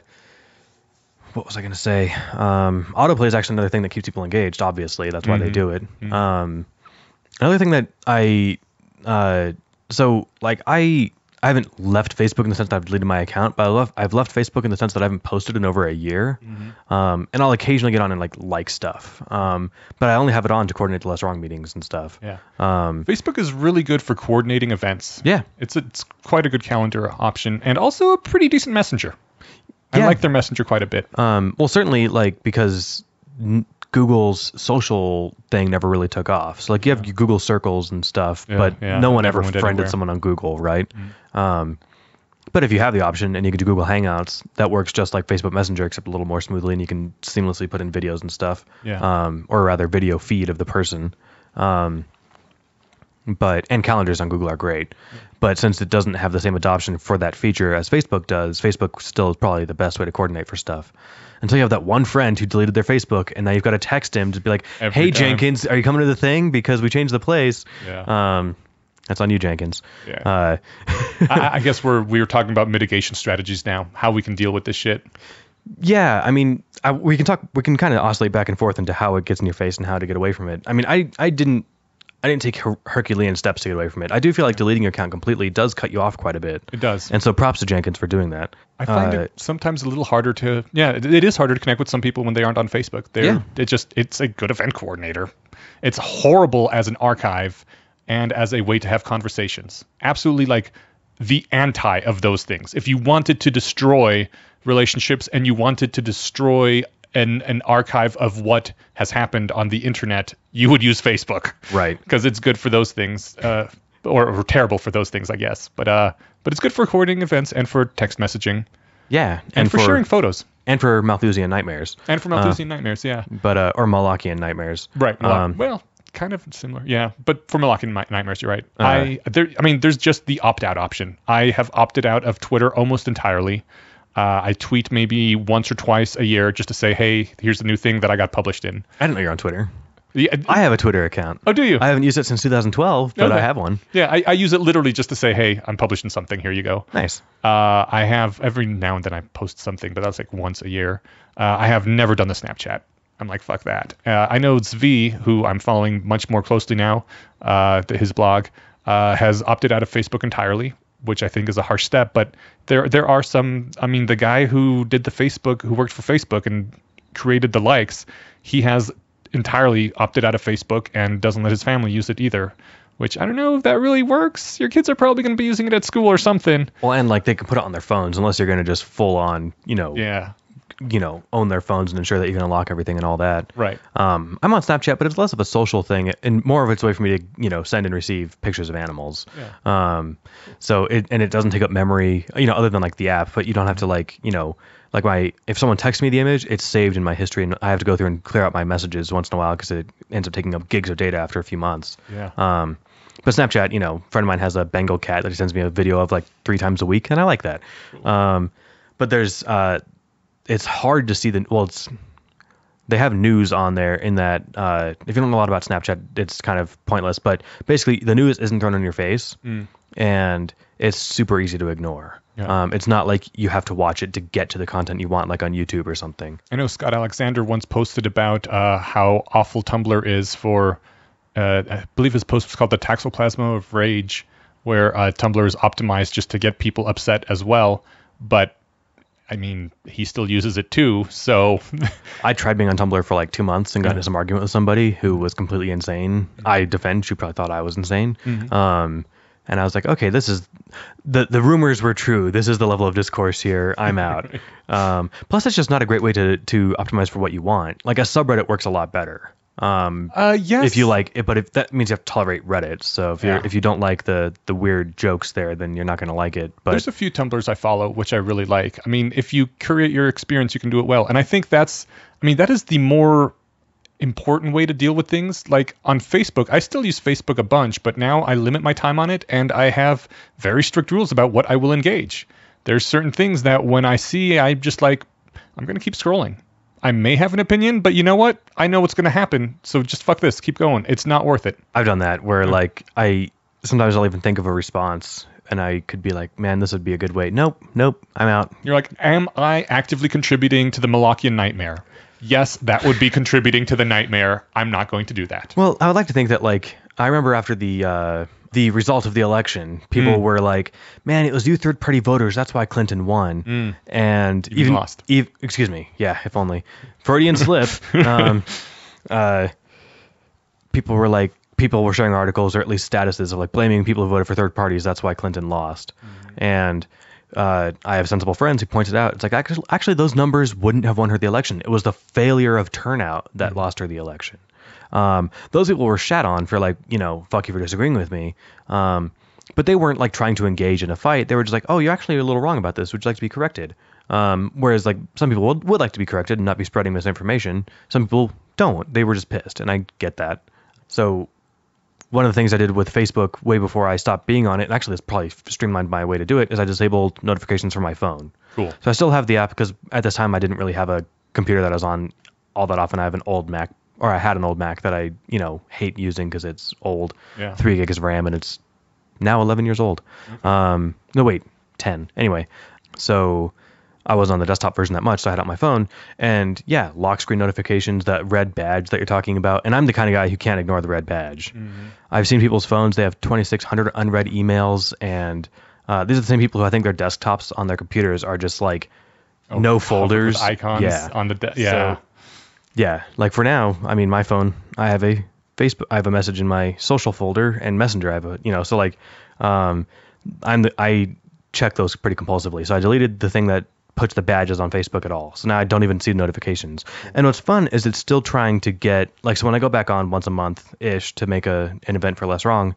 was I going to say? Autoplay is actually another thing that keeps people engaged, obviously. That's why they do it. Another thing that I haven't left Facebook in the sense that I've deleted my account, but I've left Facebook in the sense that I haven't posted in over a year. And I'll occasionally get on and like stuff. But I only have it on to coordinate the Less Wrong meetings and stuff. Yeah. Facebook is really good for coordinating events. Yeah. It's quite a good calendar option and also a pretty decent messenger. I like their messenger quite a bit. Well, certainly because Google's social thing never really took off. So like you have your Google Circles and stuff, but no one ever friended someone on Google, right? But if you have the option and you can do Google Hangouts, that works just like Facebook Messenger, except a little more smoothly, and you can seamlessly put in videos and stuff. Or rather video feed of the person. And calendars on Google are great. But since it doesn't have the same adoption for that feature as Facebook does, Facebook still is probably the best way to coordinate for stuff. Until you have that one friend who deleted their Facebook, and now you've got to text him to be like, "Hey, Jenkins, are you coming to the thing? Because we changed the place." Yeah. That's on you, Jenkins. Yeah. I guess we were talking about mitigation strategies now, how we can deal with this shit. Yeah, I mean, we can kind of oscillate back and forth into how it gets in your face and how to get away from it. I mean, I didn't take Herculean steps to get away from it. I do feel like deleting your account completely does cut you off quite a bit. It does. And so props to Jenkins for doing that. I find it sometimes a little harder to, it is harder to connect with some people when they aren't on Facebook. It's a good event coordinator. It's horrible as an archive and as a way to have conversations. Absolutely like the anti of those things. If you wanted to destroy relationships and you wanted to destroy an archive of what has happened on the internet, you would use Facebook, right? Because it's good for those things, or terrible for those things, I guess. But it's good for coordinating events and for text messaging. Yeah, and for sharing photos. And for Malthusian nightmares. And for Malthusian nightmares, yeah. But or Malachian nightmares. Right. Well, kind of similar, yeah. But for Malachian nightmares, you're right. There's just the opt-out option. I have opted out of Twitter almost entirely. I tweet maybe once or twice a year just to say, hey, here's the new thing that I got published in. I didn't know you're on Twitter. Yeah, I have a Twitter account. Oh, do you? I haven't used it since 2012, but I have one. Yeah, I use it literally just to say, hey, I'm publishing something. Here you go. Nice. I have every now and then I post something, but that's like once a year. I have never done the Snapchat. I'm like, fuck that. I know Zvi, who I'm following much more closely now, his blog, has opted out of Facebook entirely, which I think is a harsh step. But there are some, the guy who worked for Facebook and created the likes, he has entirely opted out of Facebook and doesn't let his family use it either, which I don't know if that really works. Your kids are probably going to be using it at school or something. Well, and like they can put it on their phones unless you're going to just full on, own their phones and ensure that you can unlock everything and all that. Right. I'm on Snapchat, but it's less of a social thing and more of it's a way for me to, send and receive pictures of animals. Yeah. So it doesn't take up memory, other than like the app, but you don't have to if someone texts me the image, it's saved in my history and I have to go through and clear out my messages once in a while because it ends up taking up gigs of data after a few months. Yeah. But Snapchat, a friend of mine has a Bengal cat that he sends me a video of like 3 times a week, and I like that. Cool. But there's, it's hard to see they have news on there in that, if you don't know a lot about Snapchat, it's kind of pointless, but basically the news isn't thrown in your face and it's super easy to ignore. Yeah. It's not like you have to watch it to get to the content you want, like on YouTube or something. I know Scott Alexander once posted about how awful Tumblr is for, I believe his post was called The Taxoplasma of Rage, where Tumblr is optimized just to get people upset as well. But I mean, he still uses it too. So I tried being on Tumblr for like 2 months and got into some argument with somebody who was completely insane. I defend, she probably thought I was insane. And I was like, okay, this is the rumors were true. This is the level of discourse here. I'm out. Plus, it's just not a great way to optimize for what you want. Like a subreddit works a lot better. Yes. If you like it, but if that means you have to tolerate Reddit. So if you don't like the weird jokes there, then you're not going to like it. But there's a few Tumblrs I follow which I really like. I mean, if you curate your experience, you can do it well. And I think that is the more important way to deal with things. Like on Facebook, I still use Facebook a bunch, but now I limit my time on it, and I have very strict rules about what I will engage. There's certain things that when I see, I'm just like, I'm going to keep scrolling. I may have an opinion, but you know what? I know what's going to happen, so just fuck this. Keep going. It's not worth it. I've done that where like sometimes I'll even think of a response and I could be like, man, this would be a good way. Nope, I'm out. You're like, am I actively contributing to the Malachian nightmare? Yes, that would be contributing to the nightmare. I'm not going to do that. Well, I would like to think that, like, I remember after the result of the election, people were like, man, it was you third-party voters. That's why Clinton won. And even lost. Excuse me. Yeah, if only. Freudian slip. People were sharing articles or at least statuses of like blaming people who voted for third parties. That's why Clinton lost. And I have sensible friends who pointed out, it's like, actually those numbers wouldn't have won her the election. It was the failure of turnout that lost her the election. Those people were shat on for like, fuck you for disagreeing with me. But they weren't like trying to engage in a fight. They were just like, oh, you're actually a little wrong about this. Would you like to be corrected? Whereas like some people would like to be corrected and not be spreading misinformation. Some people don't. They were just pissed. And I get that. So one of the things I did with Facebook way before I stopped being on it, and actually it's probably streamlined my way to do it, is I disabled notifications from my phone. Cool. So I still have the app because at this time I didn't really have a computer that I was on all that often. I have an old Mac, or I had an old Mac that I, hate using because it's old. Yeah. 3 gigs of RAM and it's now 11 years old. No, wait, 10. Anyway, so I wasn't on the desktop version that much, so I had it on my phone. And yeah, lock screen notifications, that red badge that you're talking about. And I'm the kind of guy who can't ignore the red badge. I've seen people's phones, they have 2,600 unread emails. And these are the same people who I think their desktops on their computers are just like no folders. With icons on the So, yeah, like for now, I mean, my phone, I have a Facebook, I have a message in my social folder, and Messenger. I have a, so like, I check those pretty compulsively. So I deleted the thing that puts the badges on Facebook at all. So now I don't even see notifications. And what's fun is it's still trying to get, like, so when I go back on once a month-ish to make an event for Less Wrong,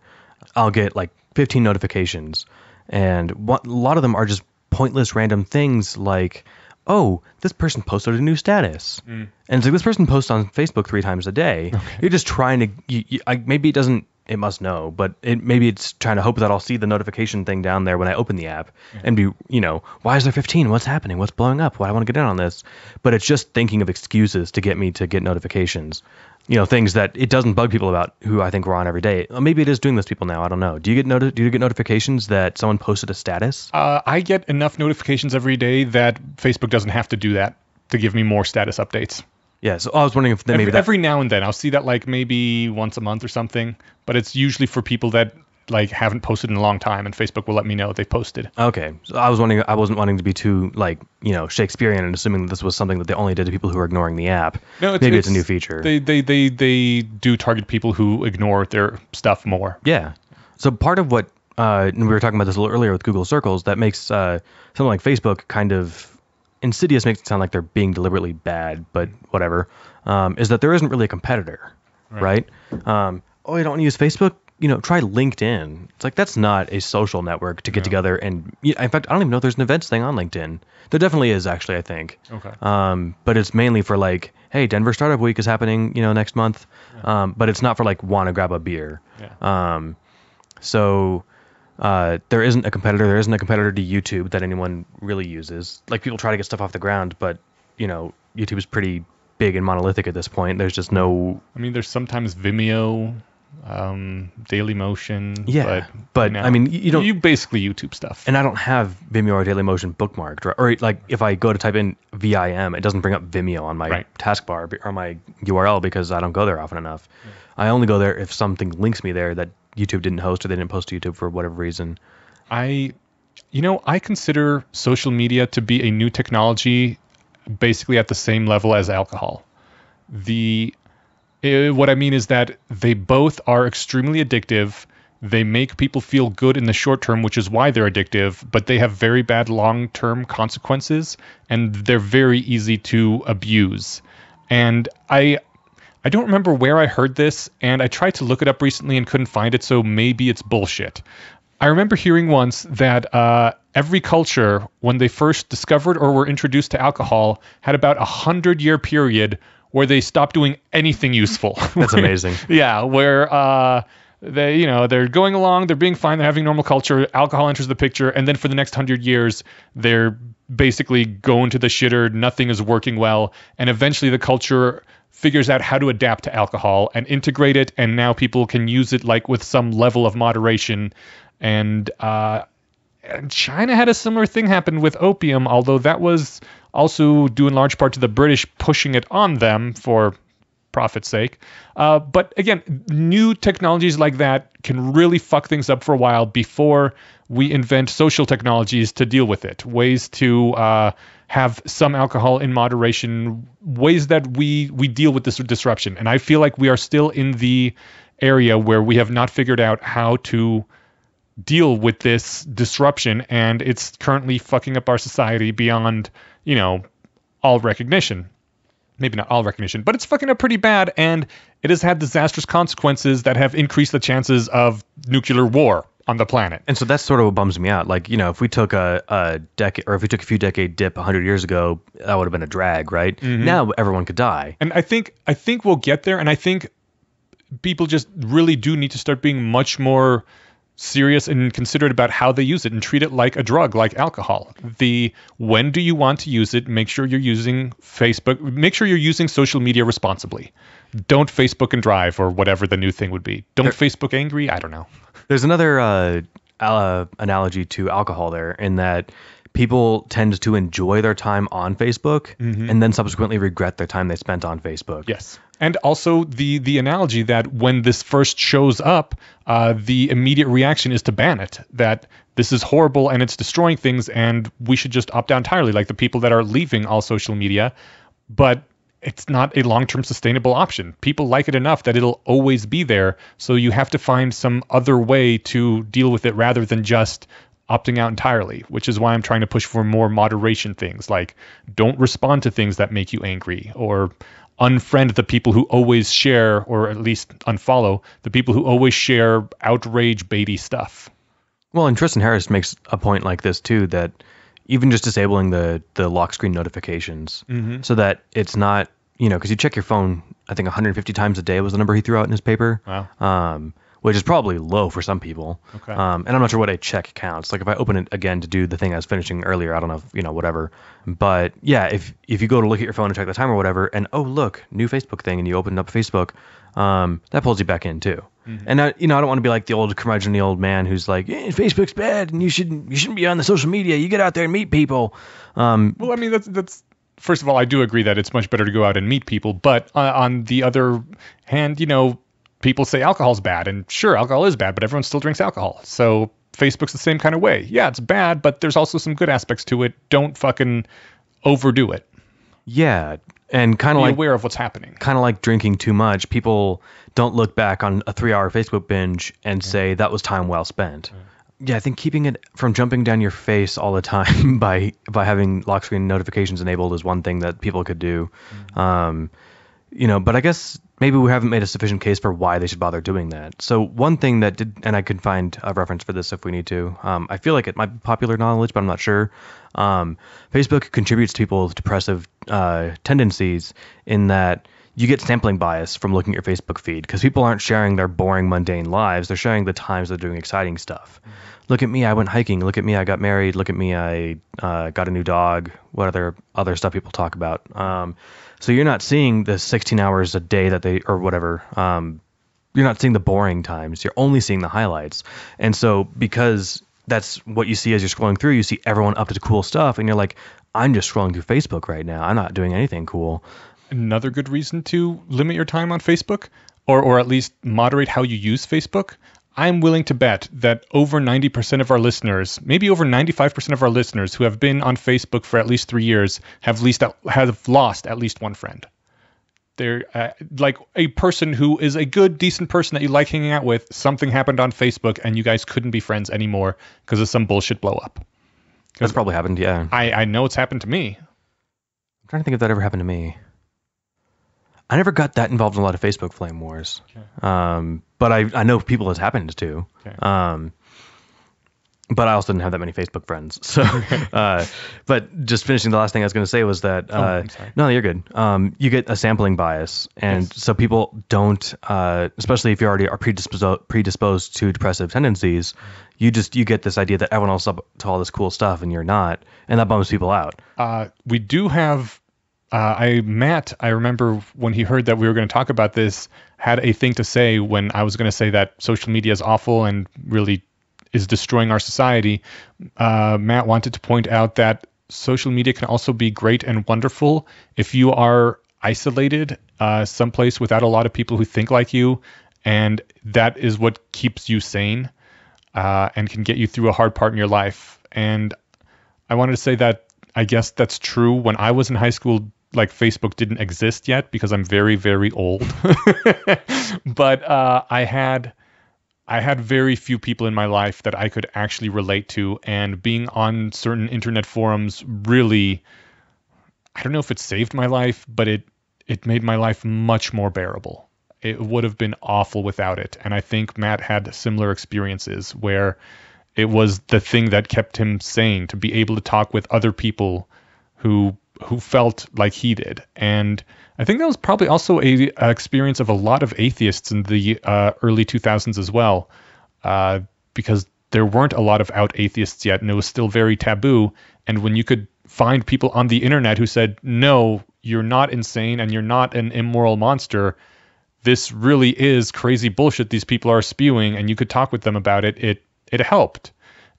I'll get like 15 notifications. And a lot of them are just pointless random things like, oh, this person posted a new status. And it's like, this person posts on Facebook 3 times a day. Okay. You're just trying to, maybe it doesn't, it must know, but maybe it's trying to hope that I'll see the notification thing down there when I open the app and be, why is there 15? What's happening? What's blowing up? Why do I want to get in on this? But it's just thinking of excuses to get me to get notifications. Things that it doesn't bug people about who I think we're on every day. Maybe it is doing this to people now. I don't know. Do you get notifications that someone posted a status? I get enough notifications every day that Facebook doesn't have to do that to give me more status updates. Yeah, so I was wondering if every now and then I'll see that like maybe once a month or something, but it's usually for people that like haven't posted in a long time, and Facebook will let me know they posted. Okay, so I wasn't wanting to be too like Shakespearean and assuming that this was something that they only did to people who are ignoring the app. No, maybe it's a new feature. They do target people who ignore their stuff more. Yeah. So part of what and we were talking about this a little earlier with Google Circles that makes something like Facebook kind of insidious, makes it sound like they're being deliberately bad, but whatever, is that there isn't really a competitor, right? Oh, you don't want to use Facebook? Try LinkedIn. It's like, that's not a social network to get together. And in fact, I don't even know if there's an events thing on LinkedIn. There definitely is, actually, I think. Okay. But it's mainly for like, hey, Denver Startup Week is happening, next month. Yeah. But it's not for like, want to grab a beer. Yeah. So there isn't a competitor. There isn't a competitor to YouTube that anyone really uses. Like, people try to get stuff off the ground, but YouTube is pretty big and monolithic at this point. There's just no. I mean, there's sometimes Vimeo, Dailymotion. Yeah, but I mean, you basically YouTube stuff. And I don't have Vimeo or Dailymotion bookmarked, right? Or like if I go to type in VIM, it doesn't bring up Vimeo on my taskbar or my URL because I don't go there often enough. Yeah. I only go there if something links me there that YouTube didn't host or they didn't post to YouTube for whatever reason. I consider social media to be a new technology basically at the same level as alcohol. What I mean is that they both are extremely addictive. They make people feel good in the short term, which is why they're addictive, but they have very bad long-term consequences, and they're very easy to abuse. And I don't remember where I heard this, and I tried to look it up recently and couldn't find it, so maybe it's bullshit. I remember hearing once that every culture, when they first discovered or were introduced to alcohol, had about 100-year period where they stopped doing anything useful. That's amazing. Yeah, where they're going along, they're being fine, they're having normal culture, alcohol enters the picture, and then for the next 100 years, they're basically going to the shitter, nothing is working well, and eventually the culture figures out how to adapt to alcohol and integrate it, and now people can use it like with some level of moderation. And China had a similar thing happen with opium, although that was also due in large part to the British pushing it on them for profit's sake. But again, new technologies like that can really fuck things up for a while before we invent social technologies to deal with it. Ways to have some alcohol in moderation, ways that we deal with this disruption. And I feel like we are still in the area where we have not figured out how to deal with this disruption, and it's currently fucking up our society beyond, all recognition. Maybe not all recognition, but it's fucking up pretty bad, and it has had disastrous consequences that have increased the chances of nuclear war on the planet. And so that's sort of what bums me out. Like, if we took a decade, or if we took a few decade dip 100 years ago, that would have been a drag, right? Mm-hmm. Now everyone could die. And I think we'll get there, and I think people just really do need to start being much more serious and considerate about how they use it and treat it like a drug, like alcohol. When do you want to use it? Make sure you're using Facebook. Make sure you're using social media responsibly. Don't Facebook and drive, or whatever the new thing would be. Don't Facebook angry. I don't know. There's another analogy to alcohol there, in that people tend to enjoy their time on Facebook and then subsequently regret their time they spent on Facebook. Yes. And also the analogy that when this first shows up, the immediate reaction is to ban it, that this is horrible and it's destroying things and we should just opt out entirely, like the people that are leaving all social media. But it's not a long-term sustainable option. People like it enough that it'll always be there. So you have to find some other way to deal with it rather than just opting out entirely, which is why I'm trying to push for more moderation things, like don't respond to things that make you angry, or unfriend the people who always share, or at least unfollow the people who always share outrage baity stuff. Well, and Tristan Harris makes a point like this too, that even just disabling the lock screen notifications so that it's not, because you check your phone, I think 150 times a day was the number he threw out in his paper. Wow. Which is probably low for some people. Okay. And I'm not sure what a check counts. Like if I open it again to do the thing I was finishing earlier, I don't know if, whatever. But yeah, if you go to look at your phone and check the time or whatever, and oh, look, new Facebook thing, and you open up Facebook, that pulls you back in too. Mm-hmm. And I don't want to be like the old curmudgeon, the old man who's like, Facebook's bad and you shouldn't be on the social media. You get out there and meet people. Well, I mean, that's first of all, I do agree that it's much better to go out and meet people. But on the other hand, people say alcohol's bad, and sure, alcohol is bad, but everyone still drinks alcohol. So Facebook's the same kind of way. Yeah, it's bad, but there's also some good aspects to it. Don't fucking overdo it. Yeah, and kind of like aware of what's happening. Kind of like drinking too much. People don't look back on a 3-hour Facebook binge and say that was time well spent. Yeah, I think keeping it from jumping down your face all the time by having lock screen notifications enabled is one thing that people could do. But I guess maybe we haven't made a sufficient case for why they should bother doing that. So one thing that did, and I could find a reference for this if we need to, I feel like it might be popular knowledge, but I'm not sure. Facebook contributes to people's depressive tendencies in that you get sampling bias from looking at your Facebook feed, because people aren't sharing their boring, mundane lives. They're sharing the times they're doing exciting stuff. Look at me, I went hiking. Look at me, I got married. Look at me, I got a new dog. What other stuff people talk about. So you're not seeing the 16 hours a day that they, or whatever. You're not seeing the boring times. You're only seeing the highlights. And so because that's what you see as you're scrolling through, you see everyone up to cool stuff, and you're like, I'm just scrolling through Facebook right now. I'm not doing anything cool. Another good reason to limit your time on Facebook, or at least moderate how you use Facebook. I'm willing to bet that over 90% of our listeners, maybe over 95% of our listeners who have been on Facebook for at least 3 years have lost at least one friend. They're like a person who is a good, decent person that you like hanging out with. Something happened on Facebook and you guys couldn't be friends anymore because of some bullshit blow up. That's probably happened, yeah. I know it's happened to me. I'm trying to think if that ever happened to me. I never got that involved in a lot of Facebook flame wars. Okay. But I know people it's happened to. Okay. But I also didn't have that many Facebook friends. So, but just finishing the last thing I was going to say was that, I'm sorry. No, you're good. You get a sampling bias. And yes. So people don't, especially if you already are predisposed to depressive tendencies, you get this idea that everyone else is up to all this cool stuff and you're not. And that bums people out. We do have, Matt, I remember when he heard that we were going to talk about this, had a thing to say when I was going to say that social media is awful and really is destroying our society. Matt wanted to point out that social media can also be great and wonderful if you are isolated someplace without a lot of people who think like you, and that is what keeps you sane and can get you through a hard part in your life. And I wanted to say that I guess that's true. When I was in high school, like, Facebook didn't exist yet because I'm very, very old. But I had very few people in my life that I could actually relate to, and being on certain internet forums really, I don't know if it saved my life, but it made my life much more bearable. It would have been awful without it. And I think Matt had similar experiences where it was the thing that kept him sane, to be able to talk with other people who felt like he did. And I think that was probably also a experience of a lot of atheists in the early 2000s as well, because there weren't a lot of out atheists yet, and it was still very taboo. And when you could find people on the internet who said, no, you're not insane and you're not an immoral monster, this really is crazy bullshit these people are spewing, and you could talk with them about it, it helped.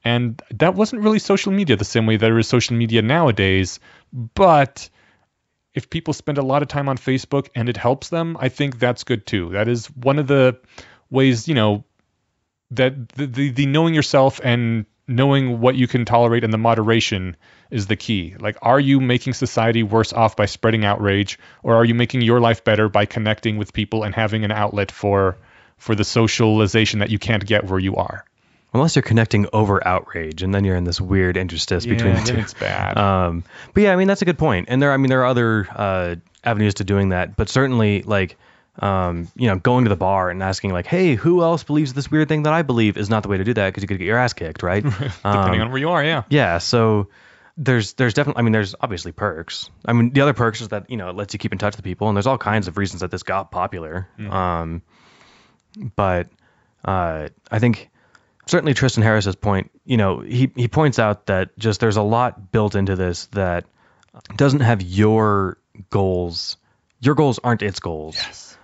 And that wasn't really social media the same way there is social media nowadays. But if people spend a lot of time on Facebook and it helps them, I think that's good too. That is one of the ways, that the knowing yourself and knowing what you can tolerate and the moderation is the key. Like, are you making society worse off by spreading outrage, or are you making your life better by connecting with people and having an outlet for the socialization that you can't get where you are? Unless you're connecting over outrage, and then you're in this weird interstice between the two. It's bad. But yeah, I mean, that's a good point. And there are other avenues to doing that. But certainly, like, going to the bar and asking, like, hey, who else believes this weird thing that I believe, is not the way to do that, because you could get your ass kicked, right? Depending on where you are, yeah. Yeah, so there's definitely, I mean, there's obviously perks. I mean, the other perks is that, it lets you keep in touch with people, and there's all kinds of reasons that this got popular. But I think certainly Tristan Harris's point, he points out that just there's a lot built into this that doesn't have your goals. Your goals aren't its goals. Yes.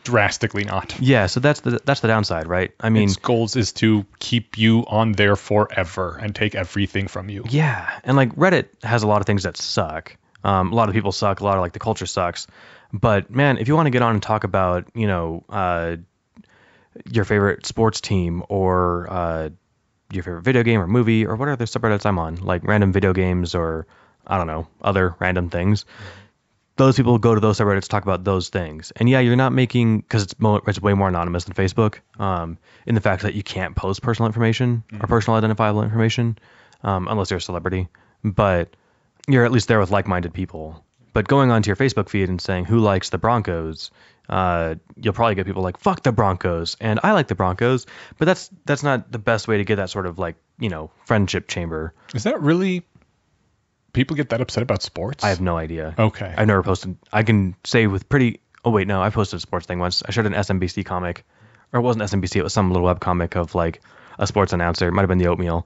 Drastically not. Yeah, so that's the downside, right? I mean, its goals is to keep you on there forever and take everything from you. Yeah, and like Reddit has a lot of things that suck. A lot of people suck. A lot of like the culture sucks. But man, if you want to get on and talk about, your favorite sports team, or your favorite video game or movie, or what other subreddits I'm on, like random video games, or I don't know, other random things. Those people go to those subreddits to talk about those things. And yeah, you're not making, because it's way more anonymous than Facebook, in the fact that you can't post personal information or personal identifiable information, unless you're a celebrity. But you're at least there with like-minded people. But going onto your Facebook feed and saying who likes the Broncos, you'll probably get people like, fuck the Broncos, and I like the Broncos. But that's not the best way to get that sort of like, friendship chamber. Is that really, people get that upset about sports? I have no idea. Okay. I've never posted. I can say with pretty, oh wait, no, I posted a sports thing once. I shared an SMBC comic, or it wasn't SMBC, it was some little web comic of like a sports announcer. It might have been the Oatmeal.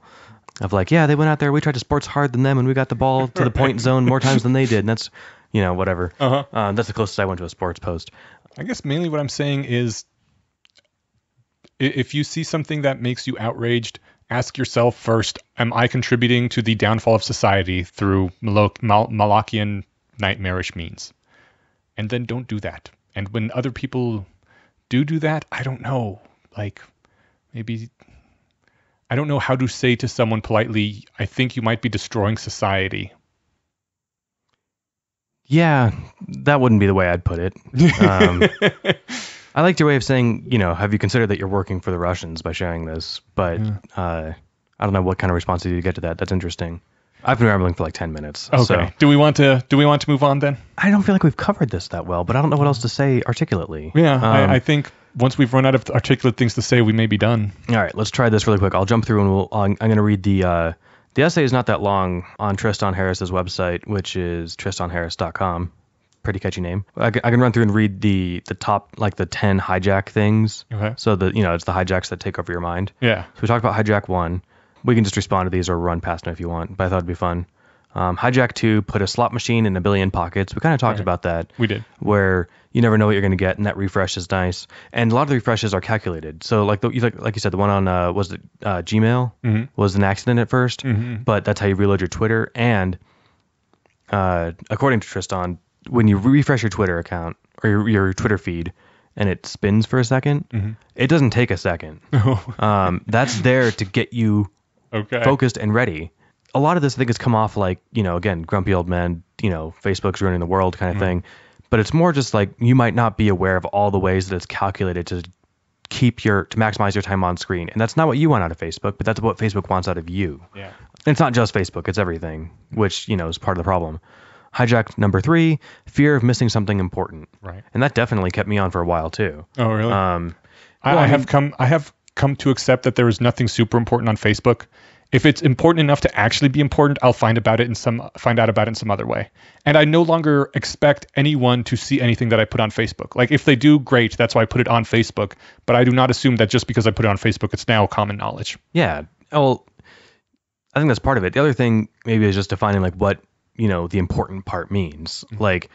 Of like, yeah, they went out there, we tried to sports hard than them, and we got the ball to the point zone more times than they did. And that's, whatever. That's the closest I went to a sports post. I guess mainly what I'm saying is, if you see something that makes you outraged, ask yourself first, am I contributing to the downfall of society through Malachian nightmarish means? And then don't do that. And when other people do that, I don't know. Like, maybe I don't know how to say to someone politely, I think you might be destroying society. Yeah, that wouldn't be the way I'd put it. I liked your way of saying, have you considered that you're working for the Russians by sharing this? But I don't know what kind of response did you get to that. That's interesting. I've been rambling for like 10 minutes. Okay. So Do we want to move on then? I don't feel like we've covered this that well, but I don't know what else to say articulately. Yeah, I think once we've run out of articulate things to say, we may be done. All right, let's try this really quick. I'll jump through and I'm going to read the essay is not that long on Tristan Harris's website, which is tristanharris.com. Pretty catchy name. I can run through and read the top, like the 10 hijack things. Okay. So it's the hijacks that take over your mind. Yeah. So we talked about hijack 1. We can just respond to these or run past them if you want, but I thought it'd be fun. Hijack 2, put a slot machine in a billion pockets. We kind of talked about that. We did. Where you never know what you're going to get, and that refresh is nice. And a lot of the refreshes are calculated. So like you said, the one on was it Gmail was an accident at first, but that's how you reload your Twitter. And according to Tristan, when you refresh your Twitter account or your Twitter feed, and it spins for a second, it doesn't take a second. That's there to get you focused and ready. A lot of this, I think, has come off like, again, grumpy old men, Facebook's ruining the world kind of thing. But it's more just like you might not be aware of all the ways that it's calculated to maximize your time on screen. And that's not what you want out of Facebook, but that's what Facebook wants out of you. Yeah. And it's not just Facebook, it's everything, which, is part of the problem. Hijack number 3, fear of missing something important. Right. And that definitely kept me on for a while too. Oh, really? I have come to accept that there is nothing super important on Facebook. If it's important enough to actually be important, I'll find out about it in some other way. And I no longer expect anyone to see anything that I put on Facebook. Like if they do, great. That's why I put it on Facebook. But I do not assume that just because I put it on Facebook, it's now common knowledge. Yeah. Well, I think that's part of it. The other thing maybe is just defining like what, the important part means. Like,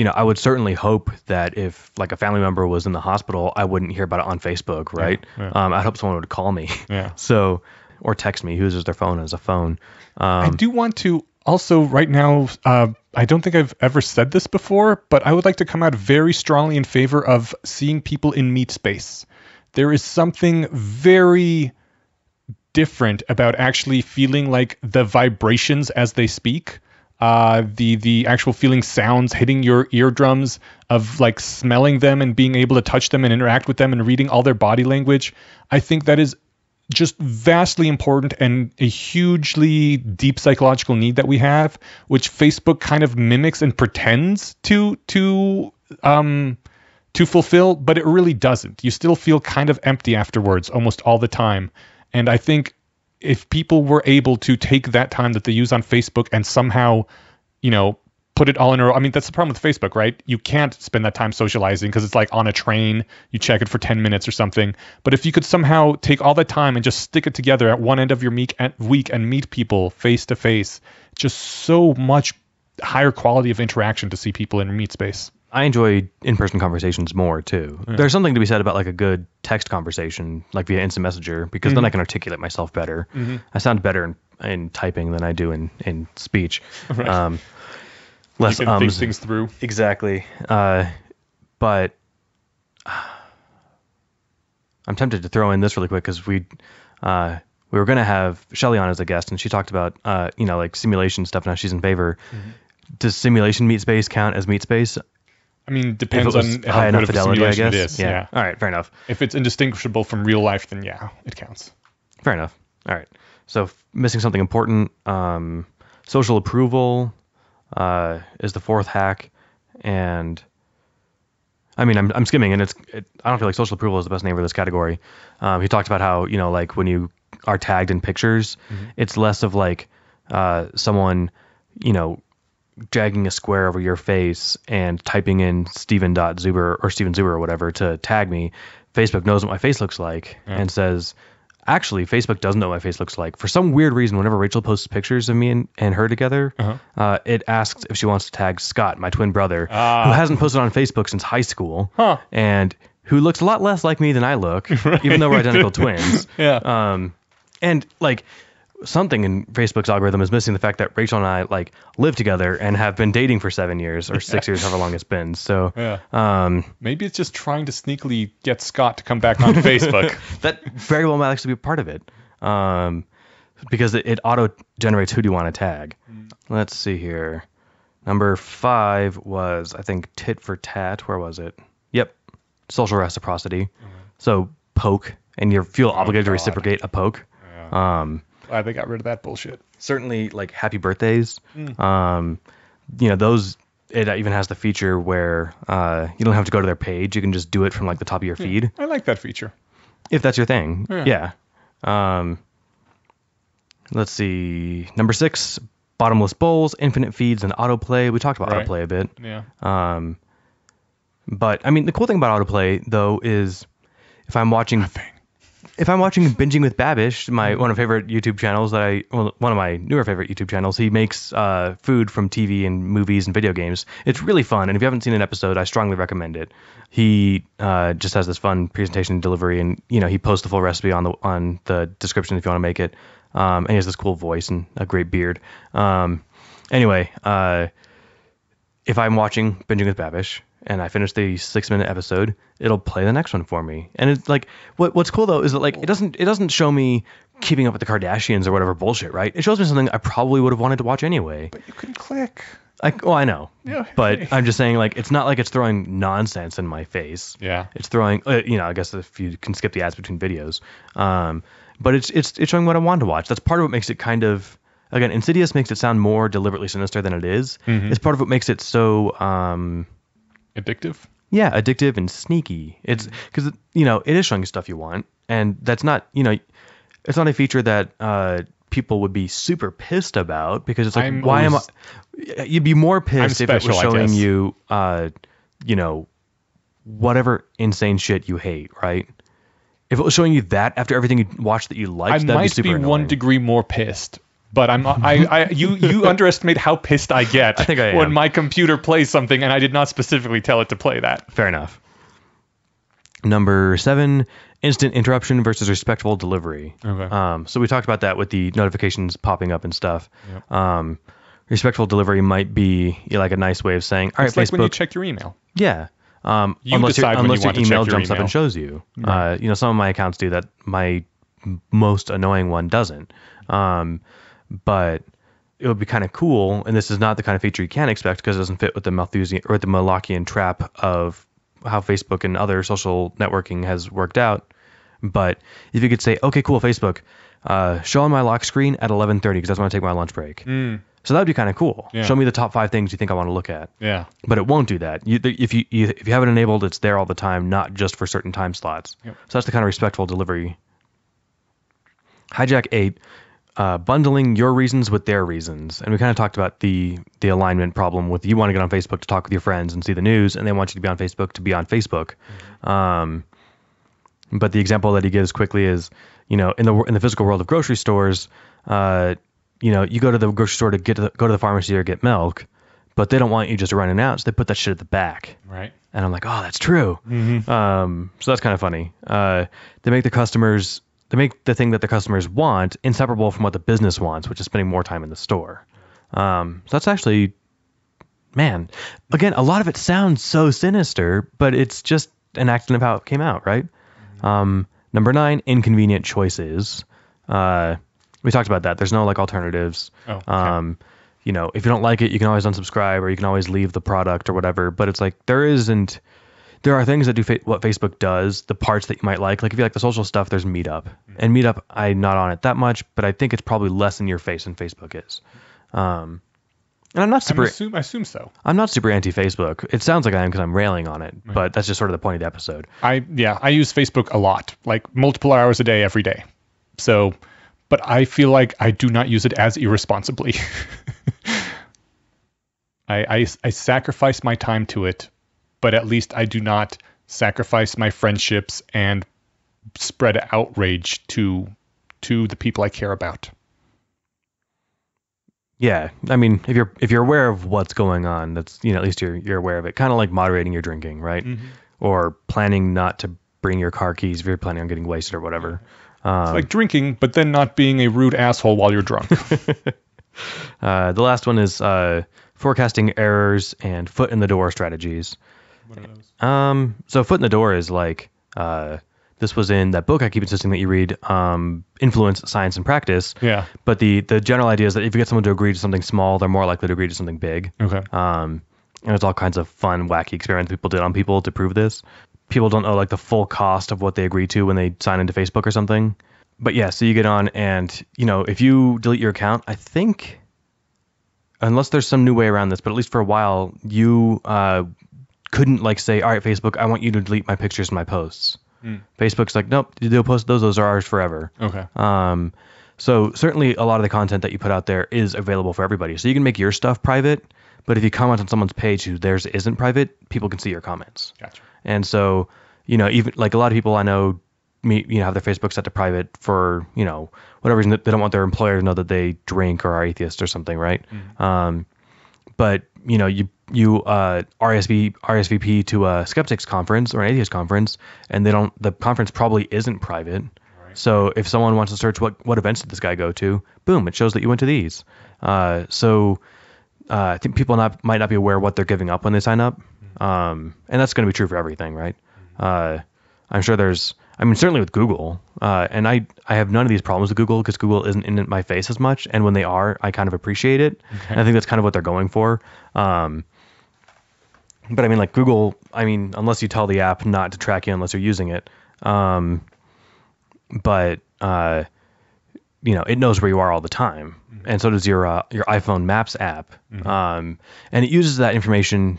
I would certainly hope that if like a family member was in the hospital, I wouldn't hear about it on Facebook, right? Yeah. I'd hope someone would call me. Yeah. So, or text me, who uses their phone as a phone. I do want to also right now, I don't think I've ever said this before, but I would like to come out very strongly in favor of seeing people in meet space. There is something very different about actually feeling like the vibrations as they speak. The actual feeling sounds hitting your eardrums, of like smelling them and being able to touch them and interact with them and reading all their body language. I think that is just vastly important and a hugely deep psychological need that we have, which Facebook kind of mimics and pretends to fulfill, but it really doesn't. You still feel kind of empty afterwards almost all the time. And I think if people were able to take that time that they use on Facebook and somehow, put it all in a row. I mean, that's the problem with Facebook, right? You can't spend that time socializing because it's like on a train, you check it for 10 minutes or something. But if you could somehow take all that time and just stick it together at one end of your week and meet people face to face, just so much higher quality of interaction to see people in meet space. I enjoy in-person conversations more too. Yeah. There's something to be said about like a good text conversation, like via instant messenger, because then I can articulate myself better. I sound better in typing than I do in speech. Right. Less you can think things through. Exactly. But I'm tempted to throw in this really quick because we were going to have Shelly on as a guest, and she talked about like simulation stuff. Now she's in favor. Does simulation meet space count as meet space? I mean, depends on high enough fidelity, I guess. It is. Yeah. All right. Fair enough. If it's indistinguishable from real life, then yeah, it counts. Fair enough. All right. So missing something important. Social approval is the 4th hack, and I mean, I'm skimming, and I don't feel like social approval is the best name for this category. He talked about how like when you are tagged in pictures, it's less of like someone dragging a square over your face and typing in Steven.Zuber or Steven Zuber or whatever to tag me. Facebook knows what my face looks like and says, actually, Facebook doesn't know what my face looks like. For some weird reason, whenever Rachel posts pictures of me and her together, it asks if she wants to tag Scott, my twin brother, who hasn't posted on Facebook since high school and who looks a lot less like me than I look, even though we're identical twins. Yeah. And like, something in Facebook's algorithm is missing the fact that Rachel and I like live together and have been dating for 7 years or 6 years, however long it's been. So maybe it's just trying to sneakily get Scott to come back on Facebook. That very well might actually be a part of it. Because it auto generates who do you want to tag. Let's see here. Number 5 was, I think, tit for tat. Where was it? Yep. Social reciprocity. So poke, and you feel obligated to reciprocate a poke. Yeah. Glad they got rid of that bullshit. Certainly, like happy birthdays. Those. It even has the feature where you don't have to go to their page. You can just do it from like the top of your feed. I like that feature. If that's your thing. Yeah. Let's see. Number 6, bottomless bowls, infinite feeds, and autoplay. We talked about autoplay a bit. Yeah. But I mean, the cool thing about autoplay though is if I'm watching Binging with Babish, one of my favorite YouTube channels one of my newer favorite YouTube channels, he makes food from TV and movies and video games. It's really fun, and if you haven't seen an episode, I strongly recommend it. He just has this fun presentation and delivery, and he posts the full recipe on the description if you want to make it. And he has this cool voice and a great beard. Anyway, if I'm watching Binging with Babish and I finish the 6-minute episode, it'll play the next one for me. And it's like, what's cool though is that like it doesn't show me Keeping Up with the Kardashians or whatever bullshit, right? It shows me something I probably would have wanted to watch anyway. But you can click. I know. Yeah. But I'm just saying, like, it's not like it's throwing nonsense in my face. Yeah. It's throwing, I guess if you can skip the ads between videos. But it's showing what I want to watch. That's part of what makes it kind of, again, Insidious makes it sound more deliberately sinister than it is. It's part of what makes it so addictive. Yeah, addictive and sneaky. It's because it is showing you stuff you want, and that's not it's not a feature that people would be super pissed about, because it's like you'd be more pissed if it was showing you whatever insane shit you hate, right? If it was showing you that after everything you watched that you liked, that'd be super annoying. I might be 1 degree more pissed, but you underestimate how pissed I get I think I am. when my computer plays something and I did not specifically tell it to play that. Fair enough. Number 7, instant interruption versus respectful delivery. Okay. So we talked about that with the notifications popping up and stuff. Yep. Respectful delivery might be like a nice way of saying, all right, it's like Facebook, when you check your email. Yeah. Unless your email jumps up and shows you. Right. Some of my accounts do that. My most annoying one doesn't. But it would be kind of cool, and this is not the kind of feature you can expect because it doesn't fit with the Malthusian or the Malachian trap of how Facebook and other social networking has worked out. But if you could say, okay, cool, Facebook, show on my lock screen at 11:30 because that's when I take my lunch break. So that would be kind of cool. Yeah. Show me the top 5 things you think I want to look at. Yeah. But it won't do that. If you have it enabled, it's there all the time, not just for certain time slots. Yep. So that's the kind of respectful delivery. Hijack 8, bundling your reasons with their reasons. And we kind of talked about the alignment problem with you want to get on Facebook to talk with your friends and see the news, and they want you to be on Facebook to be on Facebook. But the example that he gives quickly is, in the physical world of grocery stores, you go to the grocery store to go to the pharmacy or get milk, but they don't want you just to run in and out, so they put that shit at the back. Right. And I'm like, oh, that's true. So that's kind of funny. They make the thing that the customers want inseparable from what the business wants, which is spending more time in the store. So that's actually, man, again, a lot of it sounds so sinister, but it's just an accident of how it came out, right? Number 9, inconvenient choices. We talked about that. There's no alternatives. Oh, okay. If you don't like it, you can always unsubscribe or you can always leave the product or whatever. But it's like there are things that do what Facebook does, the parts that you might like. Like if you like the social stuff, there's Meetup. And Meetup, I'm not on it that much, but I think it's probably less in your face than Facebook is. And I'm not super. I assume so. I'm not super anti-Facebook. It sounds like I am because I'm railing on it, but that's just sort of the point of the episode. I use Facebook a lot, like multiple hours a day, every day. So, but I feel like I do not use it as irresponsibly. I sacrifice my time to it, but at least I do not sacrifice my friendships and spread outrage to the people I care about. Yeah, I mean, if you're aware of what's going on, that's at least you're aware of it. Kind of like moderating your drinking, right? Or planning not to bring your car keys if you're planning on getting wasted or whatever. It's like drinking, but then not being a rude asshole while you're drunk. The last one is forecasting errors and foot in the door strategies. What are those? So foot in the door is like, this was in that book I keep insisting that you read, Influence, Science, and Practice. Yeah. But the general idea is that if you get someone to agree to something small, they're more likely to agree to something big. Okay. And there's all kinds of fun, wacky experiments people did on people to prove this. People don't know like the full cost of what they agree to when they sign into Facebook or something. But yeah, so you get on and, if you delete your account, I think, unless there's some new way around this, but at least for a while, you couldn't like say, all right, Facebook, I want you to delete my pictures and my posts. Facebook's like, nope, they'll post those are ours forever. Okay. So certainly a lot of the content that you put out there is available for everybody. So you can make your stuff private, but if you comment on someone's page who theirs isn't private, people can see your comments. Gotcha. And so, even like a lot of people I know, have their Facebook set to private for, whatever reason, they don't want their employer to know that they drink or are atheist or something, right? But, you RSVP to a skeptics conference or an atheist conference, and the conference probably isn't private. Right. So if someone wants to search what events did this guy go to, boom, it shows that you went to these. So I think people might not be aware what they're giving up when they sign up. And that's going to be true for everything, right? I'm sure certainly with Google, and I have none of these problems with Google because Google isn't in my face as much. And when they are, I kind of appreciate it. Okay. And I think that's kind of what they're going for. But like Google, unless you tell the app not to track you unless you're using it. But it knows where you are all the time. And so does your iPhone Maps app. And it uses that information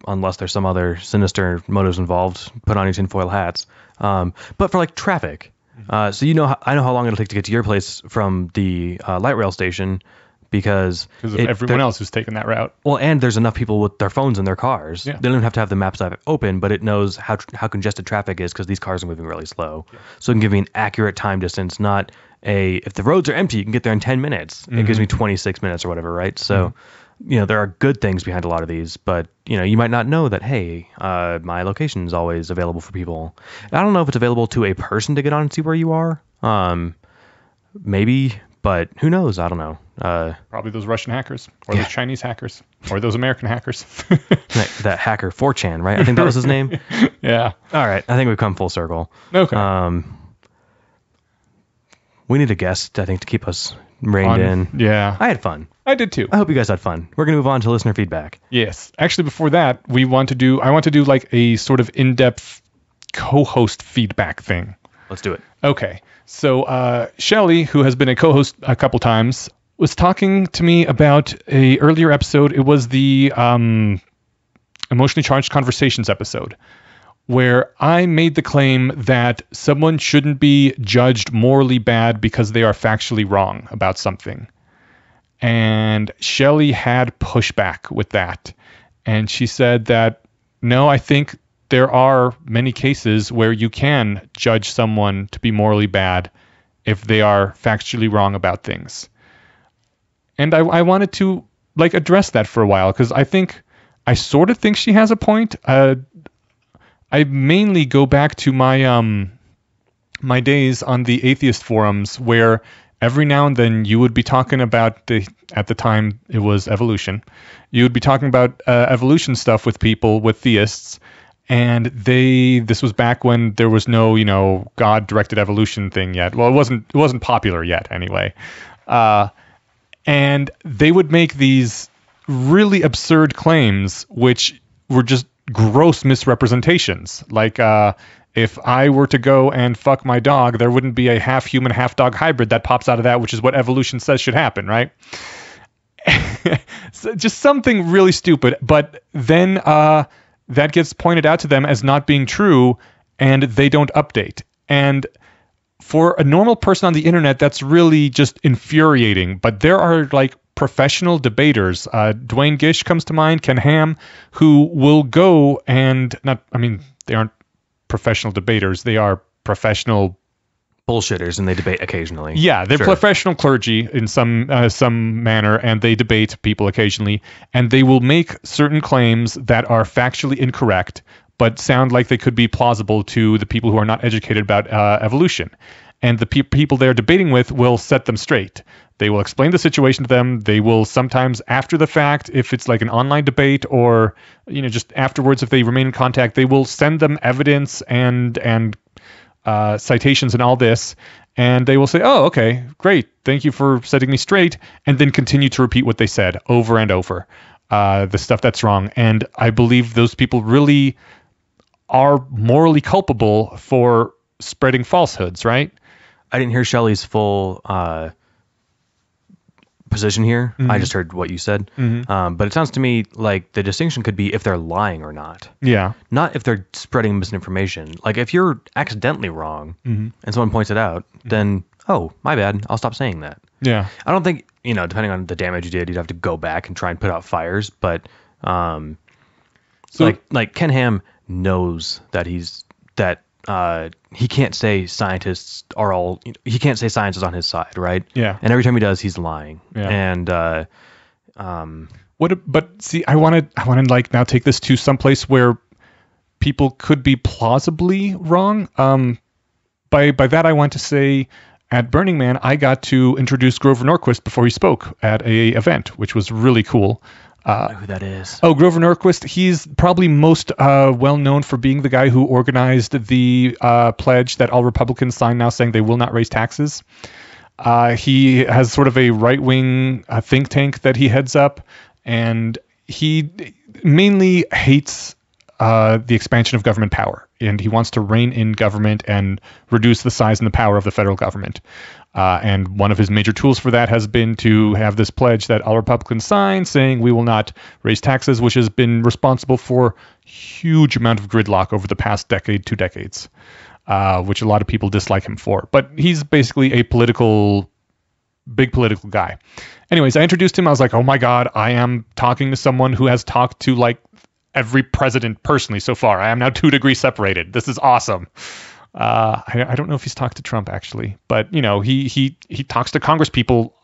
unless there's some other sinister motives involved, put on your tinfoil hats. But for like traffic. So I know how long it'll take to get to your place from the light rail station because of everyone else who's taken that route. Well, and there's enough people with their phones in their cars. Yeah. They don't even have to have the Maps app open, but it knows how congested traffic is because these cars are moving really slow. Yeah. So it can give me an accurate time distance, not if the roads are empty, you can get there in 10 minutes. It gives me 26 minutes or whatever, right? So, there are good things behind a lot of these, but, you might not know that, hey, my location is always available for people. I don't know if it's available to a person to get on and see where you are. Maybe, but who knows? I don't know. Probably those Russian hackers or those Chinese hackers or those American hackers. that hacker 4chan, right? I think that was his name. Yeah. All right. I think we've come full circle. Okay. We need a guest, I think, to keep us reined in. Yeah. I had fun. I did too. I hope you guys had fun. We're going to move on to listener feedback. Yes. Actually, before that, I want to do like a sort of in-depth co-host feedback thing. Let's do it. Okay. So Shelly, who has been a co-host a couple times, was talking to me about a earlier episode. It was the emotionally charged conversations episode, where I made the claim that someone shouldn't be judged morally bad because they are factually wrong about something. And Shelley had pushback with that. And she said that, no, I think there are many cases where you can judge someone to be morally bad if they are factually wrong about things. And I wanted to address that for a while because I sort of think she has a point. I mainly go back to my my days on the atheist forums where every now and then you would be talking about at the time it was evolution. You would be talking about evolution stuff with people, with theists, and this was back when there was no, God-directed evolution thing yet. Well, it wasn't popular yet anyway. And they would make these really absurd claims which were just gross misrepresentations. Like, if I were to go and fuck my dog, there wouldn't be a half human, half dog hybrid that pops out of that, which is what evolution says should happen, right? So just something really stupid. But then that gets pointed out to them as not being true, and they don't update. And for a normal person on the internet, that's really just infuriating. But there are professional debaters. Dwayne Gish comes to mind, Ken Ham, who will go and they aren't professional debaters. They are professional bullshitters, and they debate occasionally. Yeah, they're professional clergy in some manner, and they debate people occasionally. And they will make certain claims that are factually incorrect, but sound like they could be plausible to the people who are not educated about evolution. and the people they're debating with will set them straight. They will explain the situation to them. They will sometimes, after the fact, if it's like an online debate, or just afterwards, if they remain in contact, they will send them evidence and citations and all this, and they will say, "Oh, okay, great, thank you for setting me straight," and then continue to repeat what they said over and over, the stuff that's wrong. And I believe those people really are morally culpable for spreading falsehoods, right? I didn't hear Shelley's full position here. Mm-hmm. I just heard what you said. Mm-hmm. But it sounds to me like the distinction could be if they're lying or not. Yeah. Not if they're spreading misinformation. Like if you're accidentally wrong and someone points it out, then, oh, my bad, I'll stop saying that. Yeah. I don't think, depending on the damage you did, you'd have to go back and try and put out fires. But like Ken Ham knows that he can't say scientists are all, he can't say science is on his side, right? Yeah. And every time he does, he's lying. Yeah. And but see, I want to like now take this to someplace where people could be plausibly wrong. By that I want to say, at Burning Man, I got to introduce Grover Norquist before he spoke at a event, which was really cool. I don't know who that is. Oh, Grover Norquist. He's probably most well known for being the guy who organized the pledge that all Republicans signed now, saying they will not raise taxes. He has sort of a right-wing think tank that he heads up, and he mainly hates the expansion of government power, and he wants to rein in government and reduce the size and the power of the federal government. And one of his major tools for that has been to have this pledge that all Republicans sign saying we will not raise taxes, which has been responsible for huge amount of gridlock over the past decade, 2 decades, which a lot of people dislike him for. But he's basically a big political guy. Anyways, I introduced him. I was like, oh my God, I am talking to someone who has talked to like every president personally so far. I am now 2 degrees separated. This is awesome. I don't know if he's talked to Trump actually, but he talks to Congress people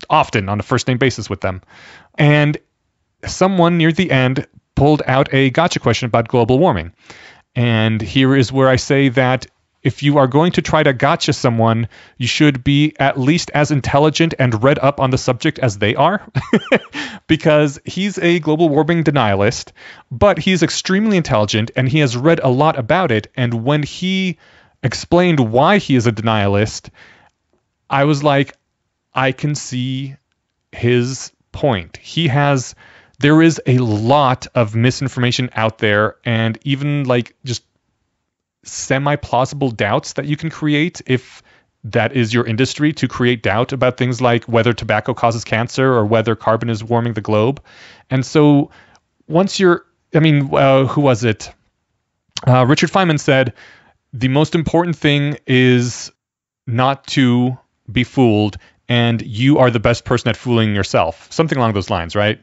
often on a first name basis with them. And someone near the end pulled out a gotcha question about global warming. And here is where I say that if you are going to try to gotcha someone, you should be at least as intelligent and read up on the subject as they are, because he's a global warming denialist, but he's extremely intelligent and he has read a lot about it. And when he explained why he is a denialist, I was like, I can see his point. There is a lot of misinformation out there, and even like just semi-plausible doubts that you can create if that is your industry, to create doubt about things like whether tobacco causes cancer or whether carbon is warming the globe. And so once who was it? Richard Feynman said, the most important thing is not to be fooled, and you are the best person at fooling yourself. Something along those lines, right?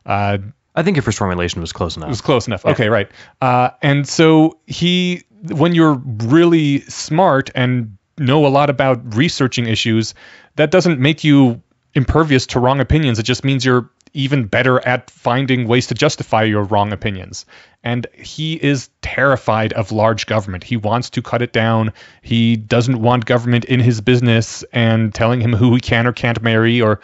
I think your first formulation was close enough. It was close enough. Yeah. Okay, right. And so when you're really smart and know a lot about researching issues, that doesn't make you impervious to wrong opinions. It just means you're even better at finding ways to justify your wrong opinions. And he is terrified of large government. He wants to cut it down. He doesn't want government in his business and telling him who he can or can't marry, or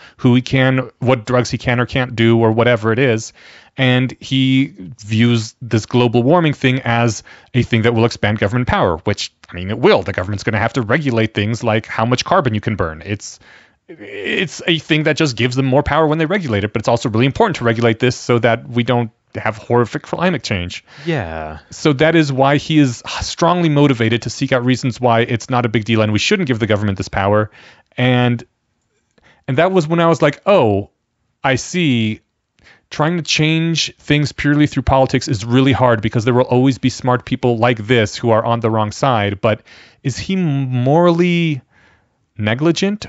what drugs he can or can't do, or whatever it is. And he views this global warming thing as a thing that will expand government power, which, it will. The government's going to have to regulate things like how much carbon you can burn. It's a thing that just gives them more power when they regulate it, but it's also really important to regulate this so that we don't have horrific climate change. Yeah. So that is why he is strongly motivated to seek out reasons why it's not a big deal and we shouldn't give the government this power. And that was when I was like, oh, I see. Trying to change things purely through politics is really hard, because there will always be smart people like this who are on the wrong side. But is he morally negligent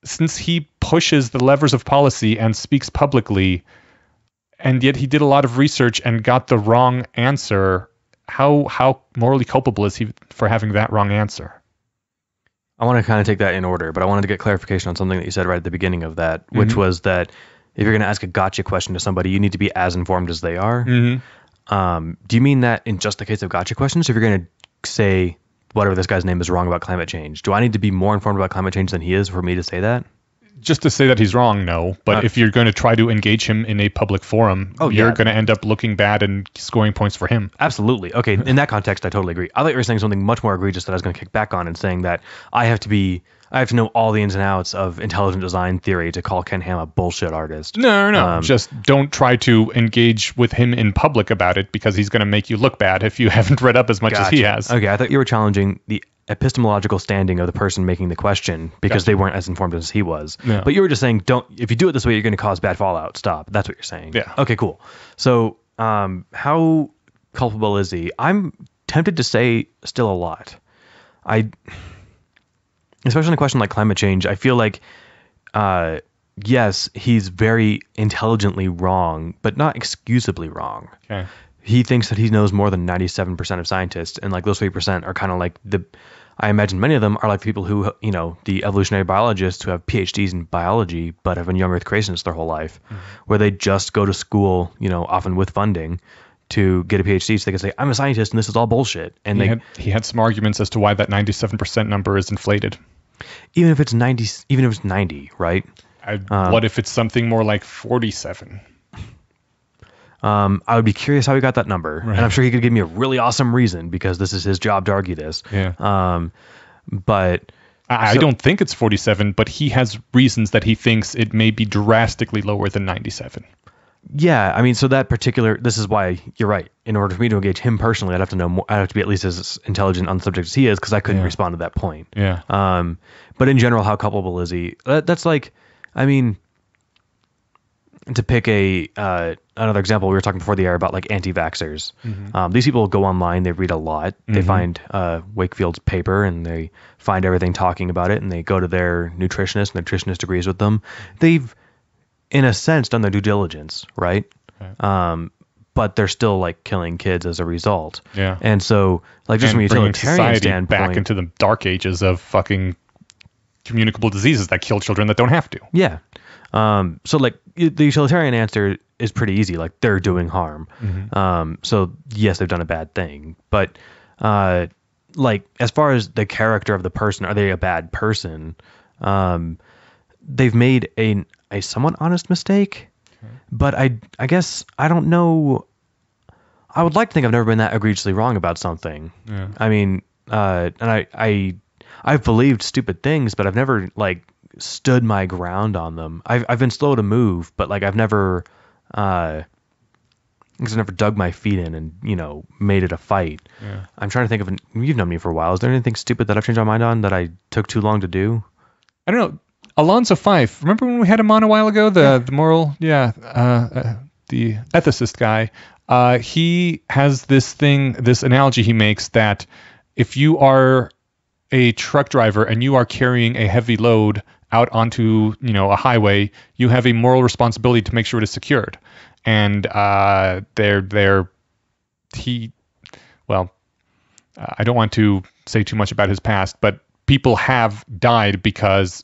since he pushes the levers of policy and speaks publicly, and yet he did a lot of research and got the wrong answer? How morally culpable is he for having that wrong answer? I want to kind of take that in order, but I wanted to get clarification on something that you said right at the beginning of that, which was that if you're going to ask a gotcha question to somebody, you need to be as informed as they are. Do you mean that in just the case of gotcha questions? If you're going to say whatever this guy's name is wrong about climate change. Do I need to be more informed about climate change than he is for me to say that? Just to say that he's wrong, no. But if you're going to try to engage him in a public forum, you're going to end up looking bad and scoring points for him. Absolutely. Okay, in that context, I totally agree. I thought you were saying something much more egregious that I was going to kick back on and saying that I have to know all the ins and outs of intelligent design theory to call Ken Ham a bullshit artist. No. Just don't try to engage with him in public about it because he's going to make you look bad if you haven't read up as much as he has. Okay, I thought you were challenging the epistemological standing of the person making the question because they weren't as informed as he was. No. But you were just saying, if you do it this way, you're going to cause bad fallout. Stop. That's what you're saying. Yeah. Okay, cool. So how culpable is he? I'm tempted to say still a lot. Especially in a question like climate change, I feel like, yes, he's very intelligently wrong, but not excusably wrong. Okay. He thinks that he knows more than 97% of scientists, and like those 3% are kind of like I imagine many of them are like the people who, the evolutionary biologists who have PhDs in biology, but have been young Earth creationists their whole life, where they just go to school, often with funding, to get a PhD so they can say, I'm a scientist and this is all bullshit. And he had some arguments as to why that 97% number is inflated. Even if it's 90, right? What if it's something more like 47? I would be curious how he got that number. Right. And I'm sure he could give me a really awesome reason because this is his job to argue this. Yeah. But I don't think it's 47, but he has reasons that he thinks it may be drastically lower than 97. Yeah, I mean, so this is why you're right. In order for me to engage him personally, I'd have to know more. I'd have to be at least as intelligent on the subject as he is because I couldn't respond to that point. Yeah. But in general, how culpable is he? That's like, I mean, to pick another example, we were talking before the air about like anti-vaxxers. These people go online, they read a lot, they find Wakefield's paper and they find everything talking about it, and they go to their nutritionist, and their nutritionist agrees with them. They've, in a sense, done their due diligence, right? But they're still like killing kids as a result. Yeah. And so, like, just from a utilitarian standpoint, back into the dark ages of fucking communicable diseases that kill children that don't have to. Yeah. So like the utilitarian answer is pretty easy. Like, they're doing harm. So yes, they've done a bad thing, but like, as far as the character of the person, are they a bad person? They've made a somewhat honest mistake, but I guess I don't know. I would like to think I've never been that egregiously wrong about something. Yeah. I mean, and I've believed stupid things, but I've never like stood my ground on them. I've been slow to move, but like I've never dug my feet in and made it a fight. Yeah. I'm trying to think of you've known me for a while. Is there anything stupid that I've changed my mind on that I took too long to do? I don't know. Alonzo Fife, remember when we had him on a while ago? The moral, the ethicist guy. He has this analogy he makes that if you are a truck driver and you are carrying a heavy load out onto a highway, you have a moral responsibility to make sure it is secured. And I don't want to say too much about his past, but people have died because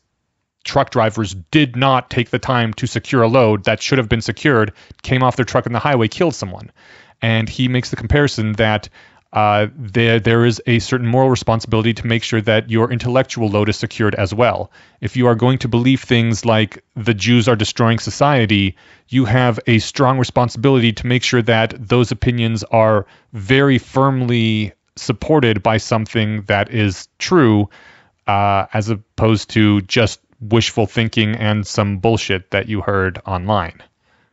truck drivers did not take the time to secure a load that should have been secured, came off their truck on the highway, killed someone. And he makes the comparison that there is a certain moral responsibility to make sure that your intellectual load is secured as well. If you are going to believe things like the Jews are destroying society, you have a strong responsibility to make sure that those opinions are very firmly supported by something that is true, as opposed to just wishful thinking and some bullshit that you heard online.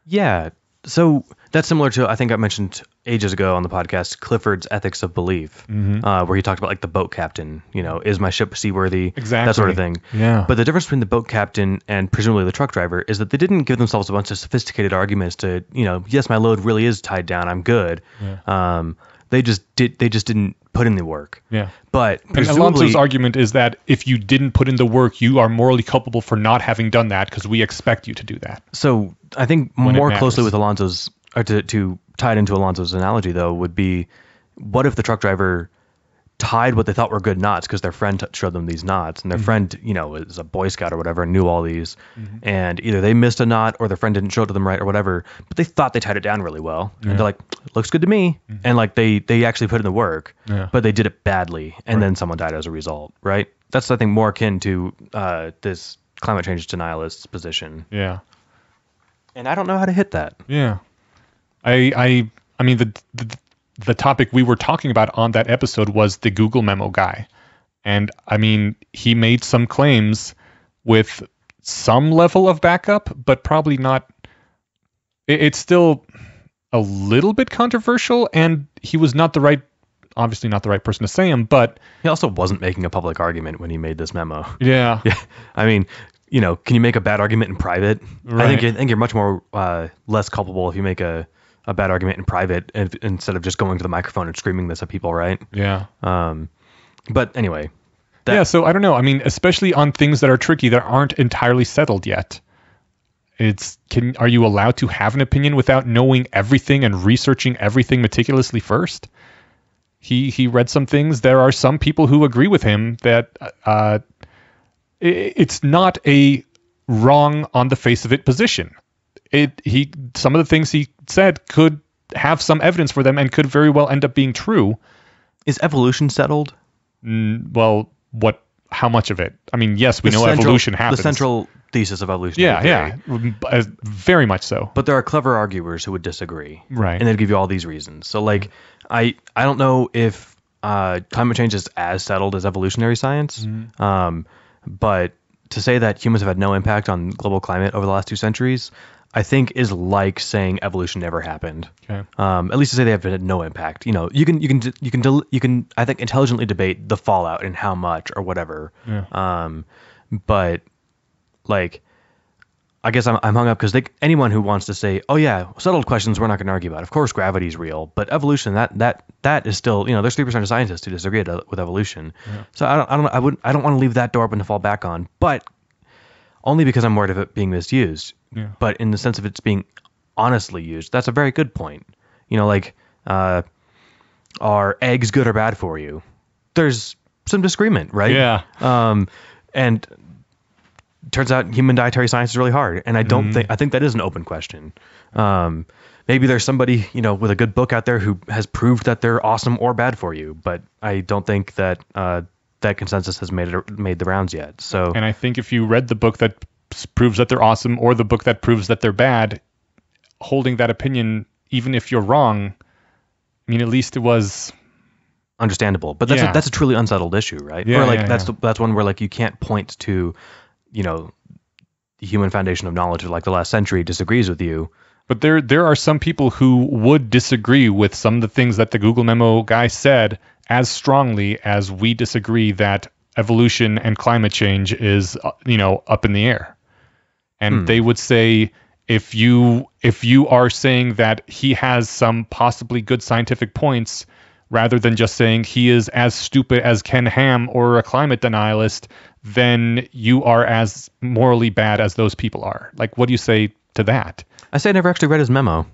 Yeah. So that's similar to, I think I mentioned ages ago on the podcast, Clifford's Ethics of Belief, where he talked about like the boat captain, is my ship seaworthy? Exactly. That sort of thing. Yeah. But the difference between the boat captain and presumably the truck driver is that they didn't give themselves a bunch of sophisticated arguments to, yes, my load really is tied down, I'm good. Yeah. They just didn't put in the work. Yeah. But and Alonso's argument is that if you didn't put in the work, you are morally culpable for not having done that because we expect you to do that. So I think more closely with Alonso's, or to tie it into Alonso's analogy though, would be, what if the truck driver tied what they thought were good knots because their friend showed them these knots, and their friend, is a Boy Scout or whatever, and knew all these, and either they missed a knot or their friend didn't show it to them right or whatever, but they thought they tied it down really well, and they're like, looks good to me, and like they actually put in the work, but they did it badly, and then someone died as a result, right? That's, I think, more akin to this climate change denialist position. Yeah. And I don't know how to hit that. Yeah. I mean, the topic we were talking about on that episode was the Google memo guy. And I mean, he made some claims with some level of backup, but probably not. It's still a little bit controversial, and he was obviously not the right person to say him, but he also wasn't making a public argument when he made this memo. Yeah. Yeah. I mean, can you make a bad argument in private? Right. I think you're much more less culpable if you make a bad argument in private instead of just going to the microphone and screaming this at people, right? Yeah. But anyway. So I don't know. I mean, especially on things that are tricky that aren't entirely settled yet. Are you allowed to have an opinion without knowing everything and researching everything meticulously first? He read some things. There are some people who agree with him that it's not a wrong on the face of it position. Some of the things he said could have some evidence for them and could very well end up being true. Is evolution settled? Well, how much of it? I mean, yes, we know evolution happens. The central thesis of evolution. Yeah, very much so. But there are clever arguers who would disagree. Right. And they'd give you all these reasons. So like, I don't know if climate change is as settled as evolutionary science. But to say that humans have had no impact on global climate over the last 2 centuries, I think is like saying evolution never happened. Okay. At least to say they have had no impact. You can I think intelligently debate the fallout and how much or whatever. Yeah. But like, I guess I'm hung up because anyone who wants to say, oh yeah, settled questions we're not going to argue about. Of course, gravity's real, but evolution that is still, there's 3% of scientists who disagree with evolution. Yeah. So I don't want to leave that door open to fall back on, but only because I'm worried of it being misused. Yeah. But in the sense of it's being honestly used, that's a very good point. Are eggs good or bad for you? There's some disagreement, right? Yeah. And turns out human dietary science is really hard, and I think that is an open question. Maybe there's somebody with a good book out there who has proved that they're awesome or bad for you, but I don't think that that consensus has made the rounds yet. So, and I think if you read the book that proves that they're awesome or the book that proves that they're bad, holding that opinion, even if you're wrong, I mean, at least it was understandable. But that's a truly unsettled issue, right? Yeah, or that's one where like you can't point to, the human foundation of knowledge of like the last century disagrees with you. But there are some people who would disagree with some of the things that the Google memo guy said as strongly as we disagree that evolution and climate change is, up in the air. And they would say, if you are saying that he has some possibly good scientific points, rather than just saying he is as stupid as Ken Ham or a climate denialist, then you are as morally bad as those people are. Like, what do you say to that? I say I never actually read his memo.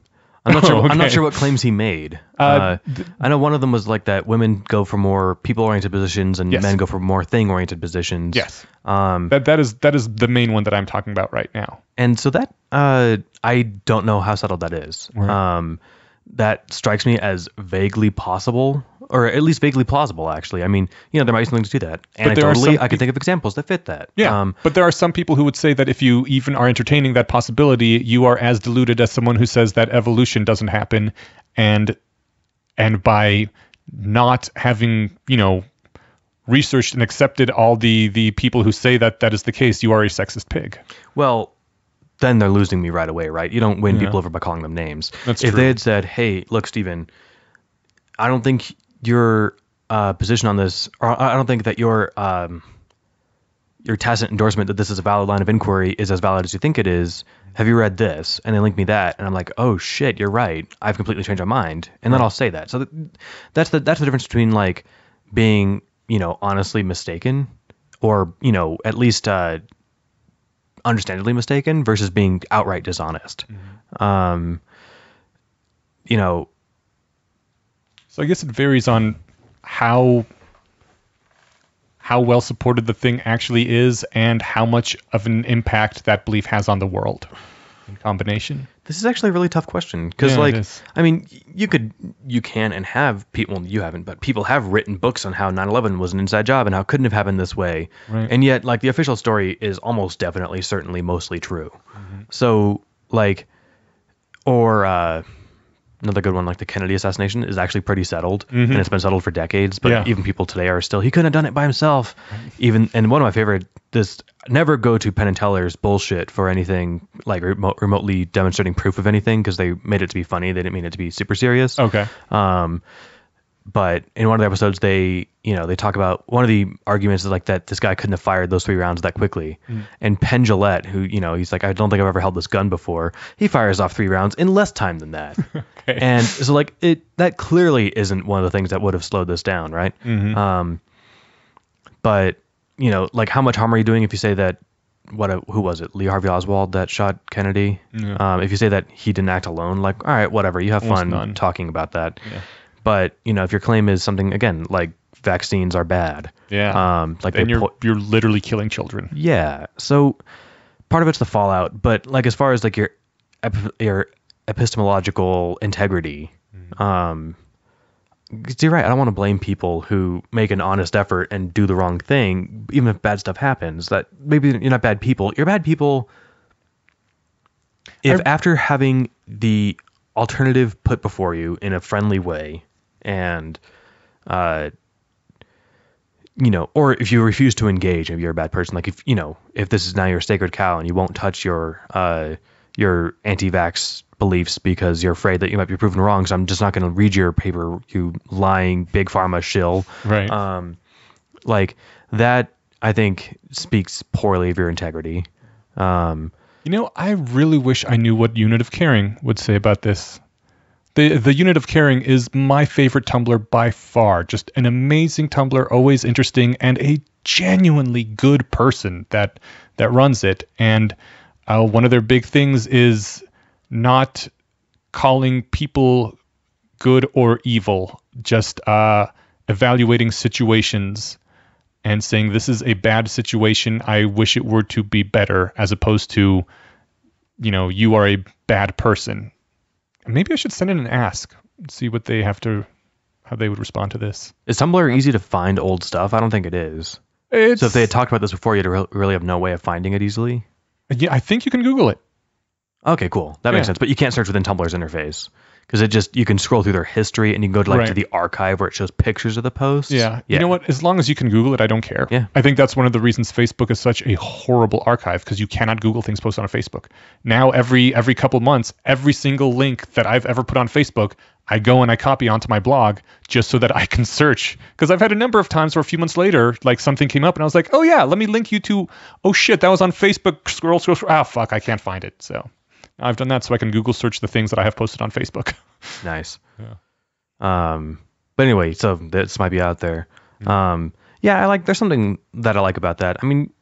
I'm not sure. Okay. I'm not sure what claims he made. I know one of them was like that women go for more people-oriented positions and men go for more thing-oriented positions. Yes. That is the main one that I'm talking about right now. And so that I don't know how settled that is. Right. That strikes me as vaguely possible, or at least vaguely plausible, actually. I mean, there might be something to that. Anecdotally, I can think of examples that fit that. Yeah, but there are some people who would say that if you even are entertaining that possibility, you are as deluded as someone who says that evolution doesn't happen, and by not having, researched and accepted all the people who say that is the case, you are a sexist pig. Well, then they're losing me right away, right? You don't win people over by calling them names. That's if true. They had said, hey, look, Steven, I don't think your position on this, or I don't think that your tacit endorsement that this is a valid line of inquiry is as valid as you think it is. Have you read this? And they link me that, and I'm like, oh shit, you're right. I've completely changed my mind, and then I'll say that. So that's the difference between like being honestly mistaken, or at least understandably mistaken versus being outright dishonest. So I guess it varies on how how well supported the thing actually is and how much of an impact that belief has on the world in combination? This is actually a really tough question because, Yeah, it is. I mean, you can and have people, well, you haven't, but people have written books on how 9/11 was an inside job and how it couldn't have happened this way. Right. And yet, like, the official story is almost definitely, certainly, mostly true. So, like, or another good one, like the Kennedy assassination, is actually pretty settled, and it's been settled for decades. But even people today are still, he couldn't have done it by himself. Even, and one of my favorite, this never go to Penn and Teller's bullshit for anything like remotely demonstrating proof of anything, because they made it to be funny. They didn't mean it to be super serious. Okay. But in one of the episodes, they talk about one of the arguments is like that this guy couldn't have fired those 3 rounds that quickly. And Penn Jillette, who, he's like, I don't think I've ever held this gun before. He fires off 3 rounds in less time than that. Okay. And so like that clearly isn't one of the things that would have slowed this down. Right. But like how much harm are you doing if you say that, who was it? Lee Harvey Oswald that shot Kennedy. Yeah. If you say that he didn't act alone, like, all right, whatever, you have fun talking about that. Yeah. But, if your claim is something, again, like vaccines are bad. Yeah. Like then you're literally killing children. Yeah. So part of it's the fallout. But like as far as like your epistemological integrity, you're right. I don't want to blame people who make an honest effort and do the wrong thing, even if bad stuff happens. That maybe you're not bad people. You're bad people if after having the alternative put before you in a friendly way, and or if you refuse to engage, maybe you're a bad person. Like if this is now your sacred cow and you won't touch your anti-vax beliefs because you're afraid that you might be proven wrong, so I'm just not going to read your paper, you lying big pharma shill. Right. Like that, I think speaks poorly of your integrity. I really wish I knew what Unit of Caring would say about this. The Unit of Caring is my favorite Tumblr by far. Just an amazing Tumblr, always interesting, and a genuinely good person that runs it. And one of their big things is not calling people good or evil, just evaluating situations and saying this is a bad situation, I wish it were to be better, as opposed to, you are a bad person. Maybe I should send in and ask, see what they how they would respond to this. Is Tumblr easy to find old stuff? I don't think it is. So if they had talked about this before, you'd really have no way of finding it easily? Yeah, I think you can Google it. Okay, cool. That makes sense. But you can't search within Tumblr's interface. Because you can scroll through their history and you can go to to the archive where it shows pictures of the posts. Yeah. You know what? As long as you can Google it, I don't care. Yeah. I think that's one of the reasons Facebook is such a horrible archive, because you cannot Google things posted on Facebook. Now, every couple months, every single link that I've ever put on Facebook, I go and I copy onto my blog just so that I can search. Because I've had a number of times where a few months later, like something came up and I was like, oh yeah, let me link you to, oh shit, that was on Facebook. Scroll. Ah, fuck, I can't find it. So I've done that so I can Google search the things that I have posted on Facebook. Nice. Yeah. But anyway, so this might be out there. Yeah, there's something that I like about that. I mean,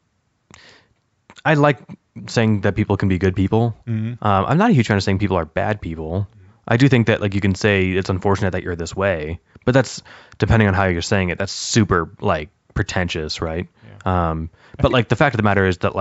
I like saying that people can be good people. I'm not a huge fan of saying people are bad people. I do think that you can say it's unfortunate that you're this way, but that's depending on how you're saying it. That's super pretentious, right? Yeah. But the fact of the matter is that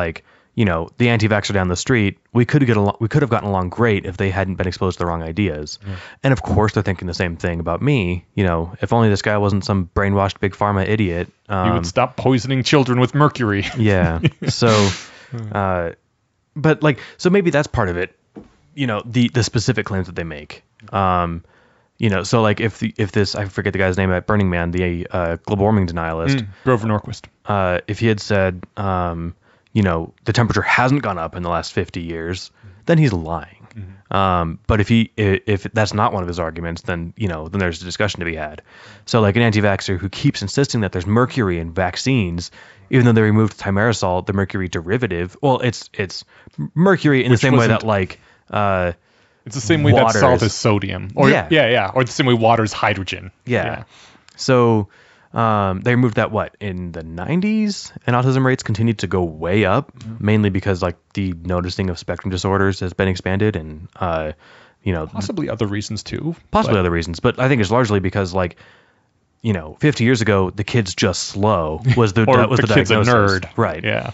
the anti-vaxxer down the street, we could have gotten along great if they hadn't been exposed to the wrong ideas. Yeah. And of course they're thinking the same thing about me. If only this guy wasn't some brainwashed big pharma idiot. You would stop poisoning children with mercury. Yeah. So, but so maybe that's part of it. The specific claims that they make. So if this, I forget the guy's name at Burning Man, the global warming denialist, Grover Norquist. If he had said, the temperature hasn't gone up in the last 50 years, then he's lying. But if that's not one of his arguments, then there's a discussion to be had. So an anti-vaxxer who keeps insisting that there's mercury in vaccines, even though they removed thimerosal, the mercury derivative, well, it's mercury in the same way that it's the same way that salt is sodium, or or the same way water's hydrogen. Yeah. So they removed that in the 90s, and autism rates continued to go way up, mainly because the noticing of spectrum disorders has been expanded, and possibly other reasons too. Other reasons, but I think it's largely because 50 years ago, the kid's just slow was the Or that was the the kid's a diagnosis. nerd. Right. Yeah.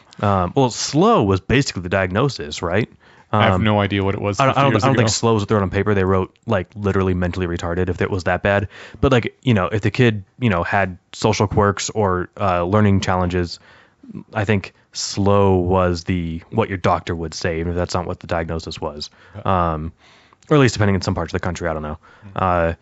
Well, slow was basically the diagnosis, right? I have no idea what it was 50 I years don't ago. think slow was what they wrote on paper. They wrote like literally mentally retarded if it was that bad. But like, if the kid, had social quirks or learning challenges, I think slow was what your doctor would say, even if that's not what the diagnosis was. Or at least depending in some parts of the country, I don't know.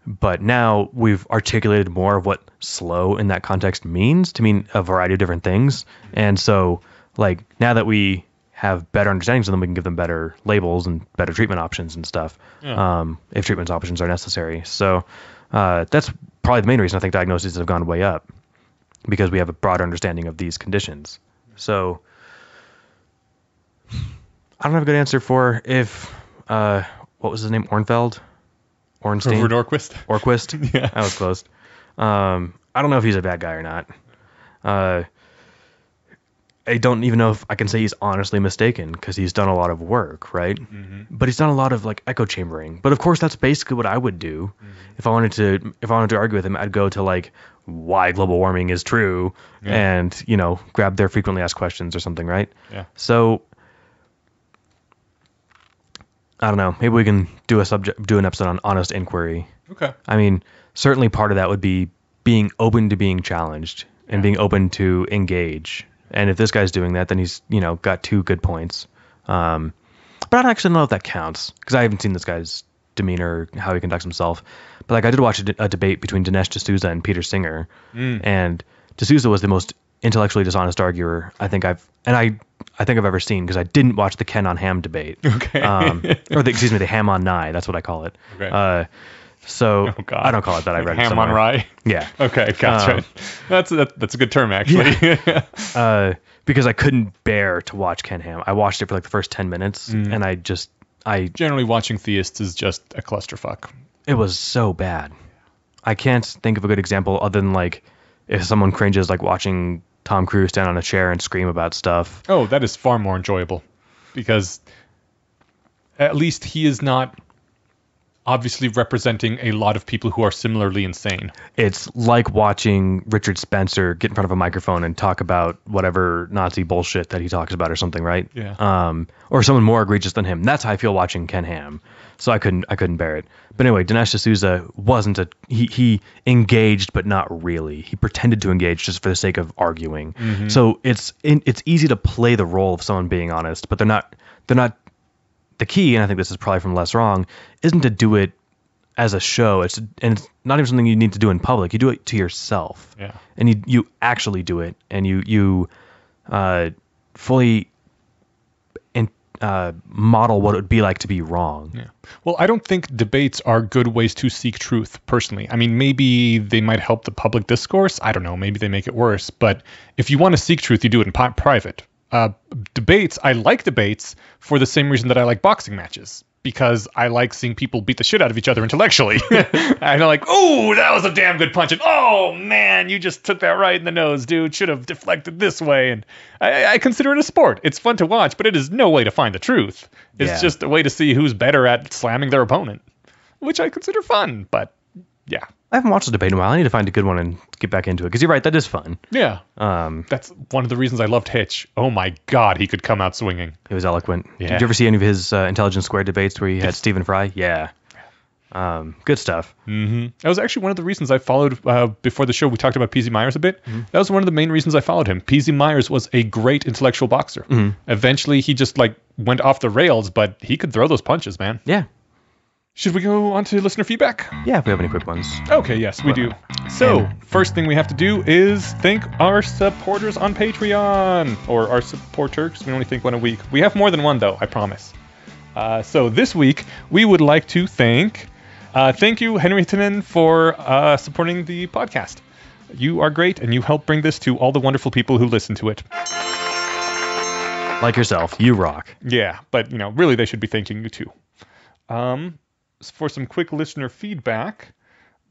But now we've articulated more of what slow in that context means to mean a variety of different things. And so like now that we have better understandings of them, we can give them better labels and better treatment options and stuff. If treatment options are necessary. So that's probably the main reason I think diagnoses have gone way up, because we have a broader understanding of these conditions. So I don't have a good answer for if, what was his name? Ornstein? Herbert Orquist. Orquist? Yeah. That was close. I don't know if he's a bad guy or not. I don't even know if I can say he's honestly mistaken, because he's done a lot of work, right? But he's done a lot of like echo chambering. But of course, that's basically what I would do if I wanted to argue with him. I'd go to like why global warming is true, and grab their frequently asked questions or something, right? Yeah. So I don't know. Maybe we can do an episode on honest inquiry. Okay. I mean, certainly part of that would be being open to being challenged and being open to engage. And if this guy's doing that, then he's, got 2 good points. But I don't actually know if that counts, because I haven't seen this guy's demeanor, how he conducts himself. But like I did watch a debate between Dinesh D'Souza and Peter Singer, and D'Souza was the most intellectually dishonest arguer I think I've ever seen, because I didn't watch the Ken on Ham debate. Okay. The Ham on Nye. That's what I call it. Okay. So Oh, God. I don't call it that. I read it Ham somewhere. on rye. Yeah. Okay, gotcha. That's a good term, actually. Because I couldn't bear to watch Ken Ham. I watched it for like the first 10 minutes, and I Generally, watching theists is just a clusterfuck. it was so bad. I can't think of a good example other than like if someone cringes like watching Tom Cruise stand on a chair and scream about stuff. Oh, that is far more enjoyable, because at least he is not obviously representing a lot of people who are similarly insane. It's like watching Richard Spencer get in front of a microphone and talk about whatever Nazi bullshit that he talks about or something, right? Yeah. Or someone more egregious than him. That's how I feel watching Ken Ham. So I couldn't bear it. But anyway, Dinesh D'Souza wasn't he engaged, but not really. He pretended to engage just for the sake of arguing. So it's easy to play the role of someone being honest, but they're not. The key, and I think this is probably from Less Wrong, isn't to do it as a show. It's not even something you need to do in public. You do it to yourself. Yeah. And you actually do it, and you fully model what it would be like to be wrong. Yeah. Well, I don't think debates are good ways to seek truth, personally. I mean, maybe they might help the public discourse. I don't know. Maybe they make it worse. But if you want to seek truth, you do it in private. Debates, I like debates for the same reason that I like boxing matches, because I like seeing people beat the shit out of each other intellectually. I'm like, oh, that was a damn good punch. And oh, man, you just took that right in the nose, dude. Should have deflected this way. And I consider it a sport. It's fun to watch, but it is no way to find the truth. It's just a way to see who's better at slamming their opponent, which I consider fun. But yeah. I haven't watched a debate in a while. I need to find a good one and get back into it, because you're right, that is fun. Yeah. That's one of the reasons I loved Hitch. Oh my God, he could come out swinging. He was eloquent. Yeah. Did you ever see any of his Intelligence Squared debates where he had Stephen Fry? Yeah. Good stuff. That was actually one of the reasons I followed, before the show, we talked about P.Z. Myers a bit. That was one of the main reasons I followed him. P.Z. Myers was a great intellectual boxer. Eventually, he just went off the rails, but he could throw those punches, man. Yeah. Should we go on to listener feedback? Yeah, if we have any quick ones. Okay, yes, we do. So, first thing we have to do is thank our supporters on Patreon. Or our supporters. We only think one a week. We have more than one, though, I promise. So this week, we would like to thank you, Henry Tinen, for supporting the podcast. You are great, and you help bring this to all the wonderful people who listen to it. Like yourself, you rock. Yeah, but, really they should be thanking you, too. For some quick listener feedback,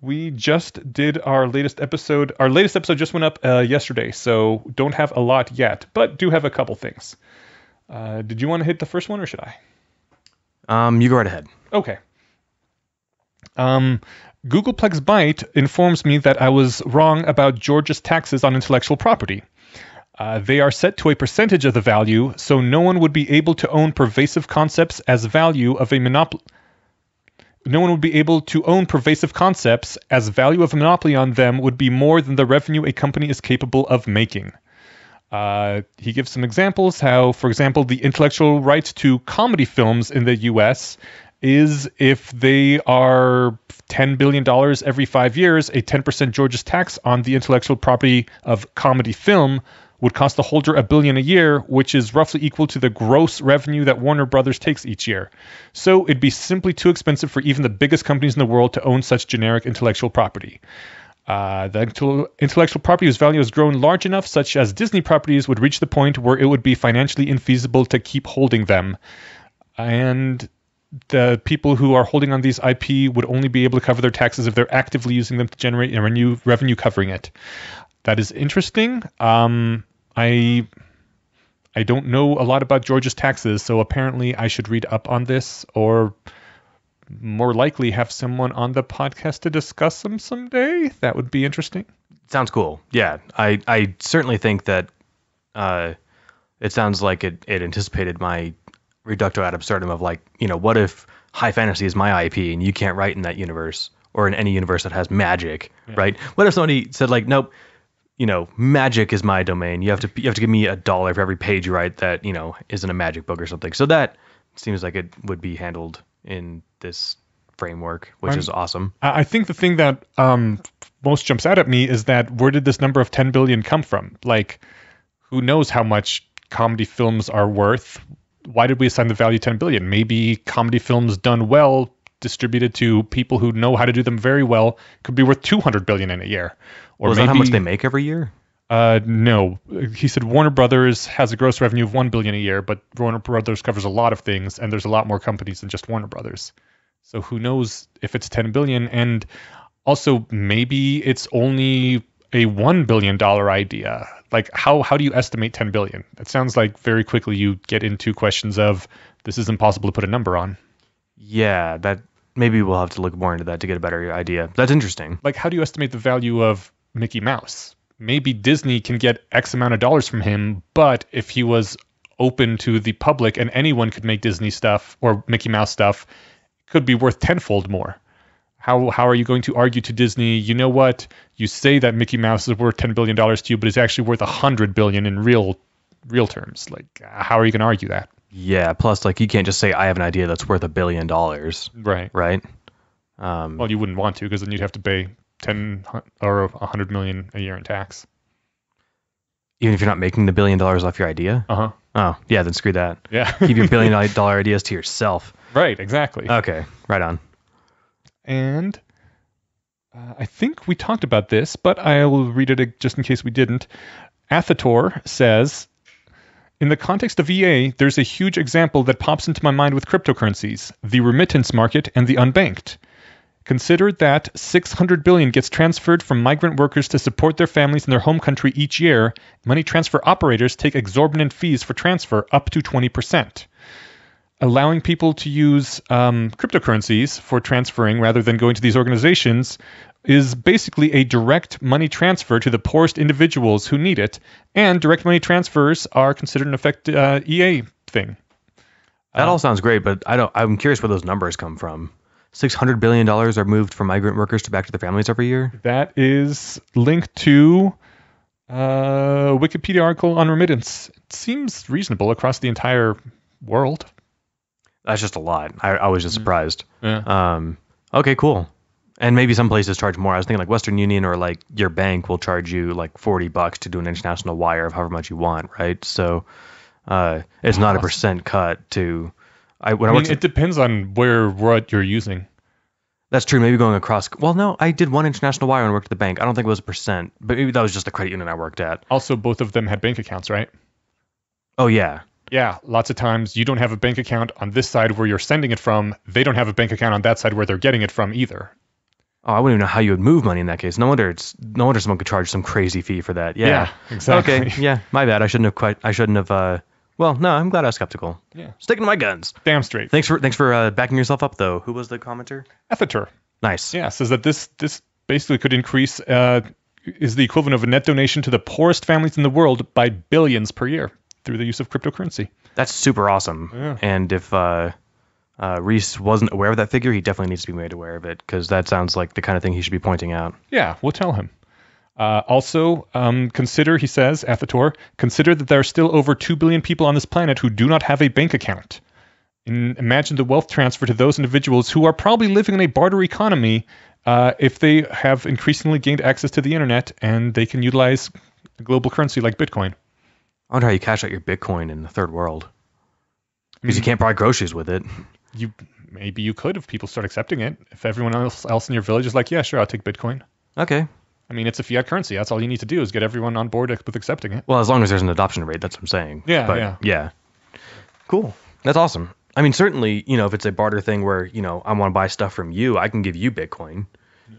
we just did our latest episode. Our latest episode just went up yesterday, so don't have a lot yet, but do have a couple things. Did you want to hit the first one, or should I? You go right ahead. Okay. Googleplex Byte informs me that I was wrong about Georgia's taxes on intellectual property. They are set to a percentage of the value, so no one would be able to own pervasive concepts as value of a monopoly. No one would be able to own pervasive concepts as value of a monopoly on them would be more than the revenue a company is capable of making. He gives some examples how, for example, the intellectual rights to comedy films in the U.S. is if they are $10 billion every 5 years, a 10% Georgia's tax on the intellectual property of comedy film would cost the holder $1 billion a year, which is roughly equal to the gross revenue that Warner Brothers takes each year. So it'd be simply too expensive for even the biggest companies in the world to own such generic intellectual property. The intellectual property whose value has grown large enough, such as Disney properties, would reach the point where it would be financially infeasible to keep holding them. And the people who are holding on these IP would only be able to cover their taxes if they're actively using them to generate revenue covering it. That is interesting. I don't know a lot about Georgia's taxes, so apparently I should read up on this, or more likely have someone on the podcast to discuss them someday. That would be interesting. Sounds cool. Yeah, I certainly think that it sounds like it anticipated my reductio ad absurdum of, like, what if high fantasy is my IP and you can't write in that universe or in any universe that has magic, right? What if somebody said, like, nope, magic is my domain. You have to give me $1 for every page you write that, isn't a magic book or something. So that seems like it would be handled in this framework, which is awesome. I think the thing that most jumps out at me is that where did this number of 10 billion come from? Like, who knows how much comedy films are worth? Why did we assign the value 10 billion? Maybe comedy films done well, distributed to people who know how to do them very well, could be worth 200 billion in a year. Or is that how much they make every year? No. He said Warner Brothers has a gross revenue of 1 billion a year, but Warner Brothers covers a lot of things, and there's a lot more companies than just Warner Brothers. So who knows if it's 10 billion, and also maybe it's only a $1 billion idea. Like, how do you estimate 10 billion? It sounds like very quickly you get into questions of this is impossible to put a number on. Yeah, that maybe we'll have to look more into that to get a better idea. That's interesting. Like, how do you estimate the value of Mickey Mouse? Maybe Disney can get X amount of dollars from him, but if he was open to the public and anyone could make Disney stuff or Mickey Mouse stuff, it could be worth tenfold more. How are you going to argue to Disney, you know what, you say that Mickey Mouse is worth $10 billion to you, but it's actually worth $100 billion in real terms? Like, how are you going to argue that? Yeah, plus, like, you can't just say I have an idea that's worth $1 billion. Right? Well, you wouldn't want to, because then you'd have to pay 10 or 100 million a year in tax. Even if you're not making the $1 billion off your idea? Uh-huh. Oh, yeah, then screw that. Yeah. Keep your $1 billion ideas to yourself. Right, exactly. Okay, right on. And I think we talked about this, but I will read it just in case we didn't. Athator says, in the context of EA, there's a huge example that pops into my mind with cryptocurrencies, the remittance market and the unbanked. Consider that 600 billion gets transferred from migrant workers to support their families in their home country each year. Money transfer operators take exorbitant fees for transfer, up to 20%. Allowing people to use cryptocurrencies for transferring rather than going to these organizations is basically a direct money transfer to the poorest individuals who need it, and direct money transfers are considered an effective EA thing. That all sounds great, but I'm curious where those numbers come from. $600 billion are moved from migrant workers to back to their families every year? That is linked to a Wikipedia article on remittance. It seems reasonable across the entire world. That's just a lot. I was just surprised. Yeah. Okay, cool. And maybe some places charge more. I was thinking like Western Union or like your bank will charge you like $40 to do an international wire of however much you want, right? So it's not a percent cut to... it depends on what you're using. That's true. Maybe going across... Well, no, I did one international wire when I worked at the bank. I don't think it was a percent, but maybe that was just the credit union I worked at. Also, both of them had bank accounts, right? Oh, yeah. Yeah, lots of times you don't have a bank account on this side where you're sending it from. They don't have a bank account on that side where they're getting it from either. Oh, I wouldn't even know how you would move money in that case. No wonder someone could charge some crazy fee for that. Yeah, exactly. Okay, yeah, my bad. I shouldn't have. Well, no, I'm glad I was skeptical. Yeah. Sticking to my guns. Damn straight. Thanks for backing yourself up, though. Who was the commenter? Ethator. Nice. Yeah, says that this basically could increase, is the equivalent of a net donation to the poorest families in the world by billions per year through the use of cryptocurrency. That's super awesome. Yeah. And if Reese wasn't aware of that figure, he definitely needs to be made aware of it, because that sounds like the kind of thing he should be pointing out. Yeah, we'll tell him. Also, consider, he says, Athator, consider that there are still over 2 billion people on this planet who do not have a bank account. Imagine the wealth transfer to those individuals who are probably living in a barter economy if they have increasingly gained access to the internet and they can utilize a global currency like Bitcoin. I wonder how you cash out your Bitcoin in the third world. Because you can't buy groceries with it. Maybe you could if people start accepting it. If everyone else in your village is like, yeah, sure, I'll take Bitcoin. Okay. I mean, it's a fiat currency. That's all you need to do is get everyone on board with accepting it. Well, as long as there's an adoption rate, that's what I'm saying. Yeah. Cool. That's awesome. I mean, certainly, if it's a barter thing where, I want to buy stuff from you, I can give you Bitcoin.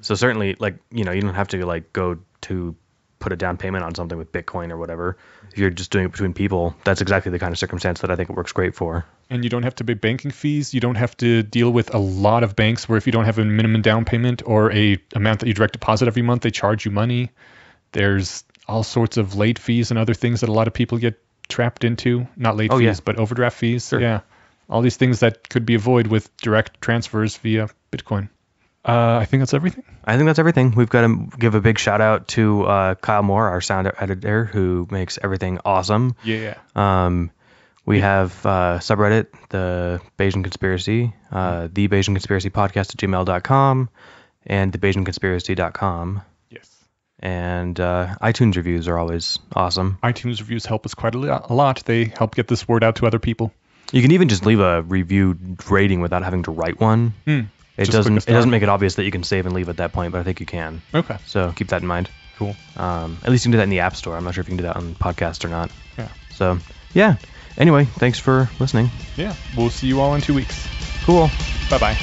So certainly, you don't have to, go to put a down payment on something with Bitcoin or whatever. If you're just doing it between people, that's exactly the kind of circumstance that I think it works great for. And you don't have to pay banking fees. You don't have to deal with a lot of banks where if you don't have a minimum down payment or a amount that you direct deposit every month, they charge you money. There's all sorts of late fees and other things that a lot of people get trapped into. Not late fees, but overdraft fees. Sure. Yeah. All these things that could be avoided with direct transfers via Bitcoin. I think that's everything. We've got to give a big shout out to Kyle Moore, our sound editor, who makes everything awesome. Yeah. We have subreddit, the Bayesian Conspiracy, the Bayesian Conspiracy podcast @gmail.com, and thebayesianconspiracy.com. Yes. And iTunes reviews are always awesome. iTunes reviews help us quite a lot. They help get this word out to other people. You can even just leave a review rating without having to write one. It doesn't make it obvious that you can save and leave at that point, but I think you can. Okay. So keep that in mind. Cool. At least you can do that in the App Store. I'm not sure if you can do that on podcast or not. Yeah. So, yeah. Anyway, thanks for listening. Yeah. We'll see you all in 2 weeks. Cool. Bye-bye.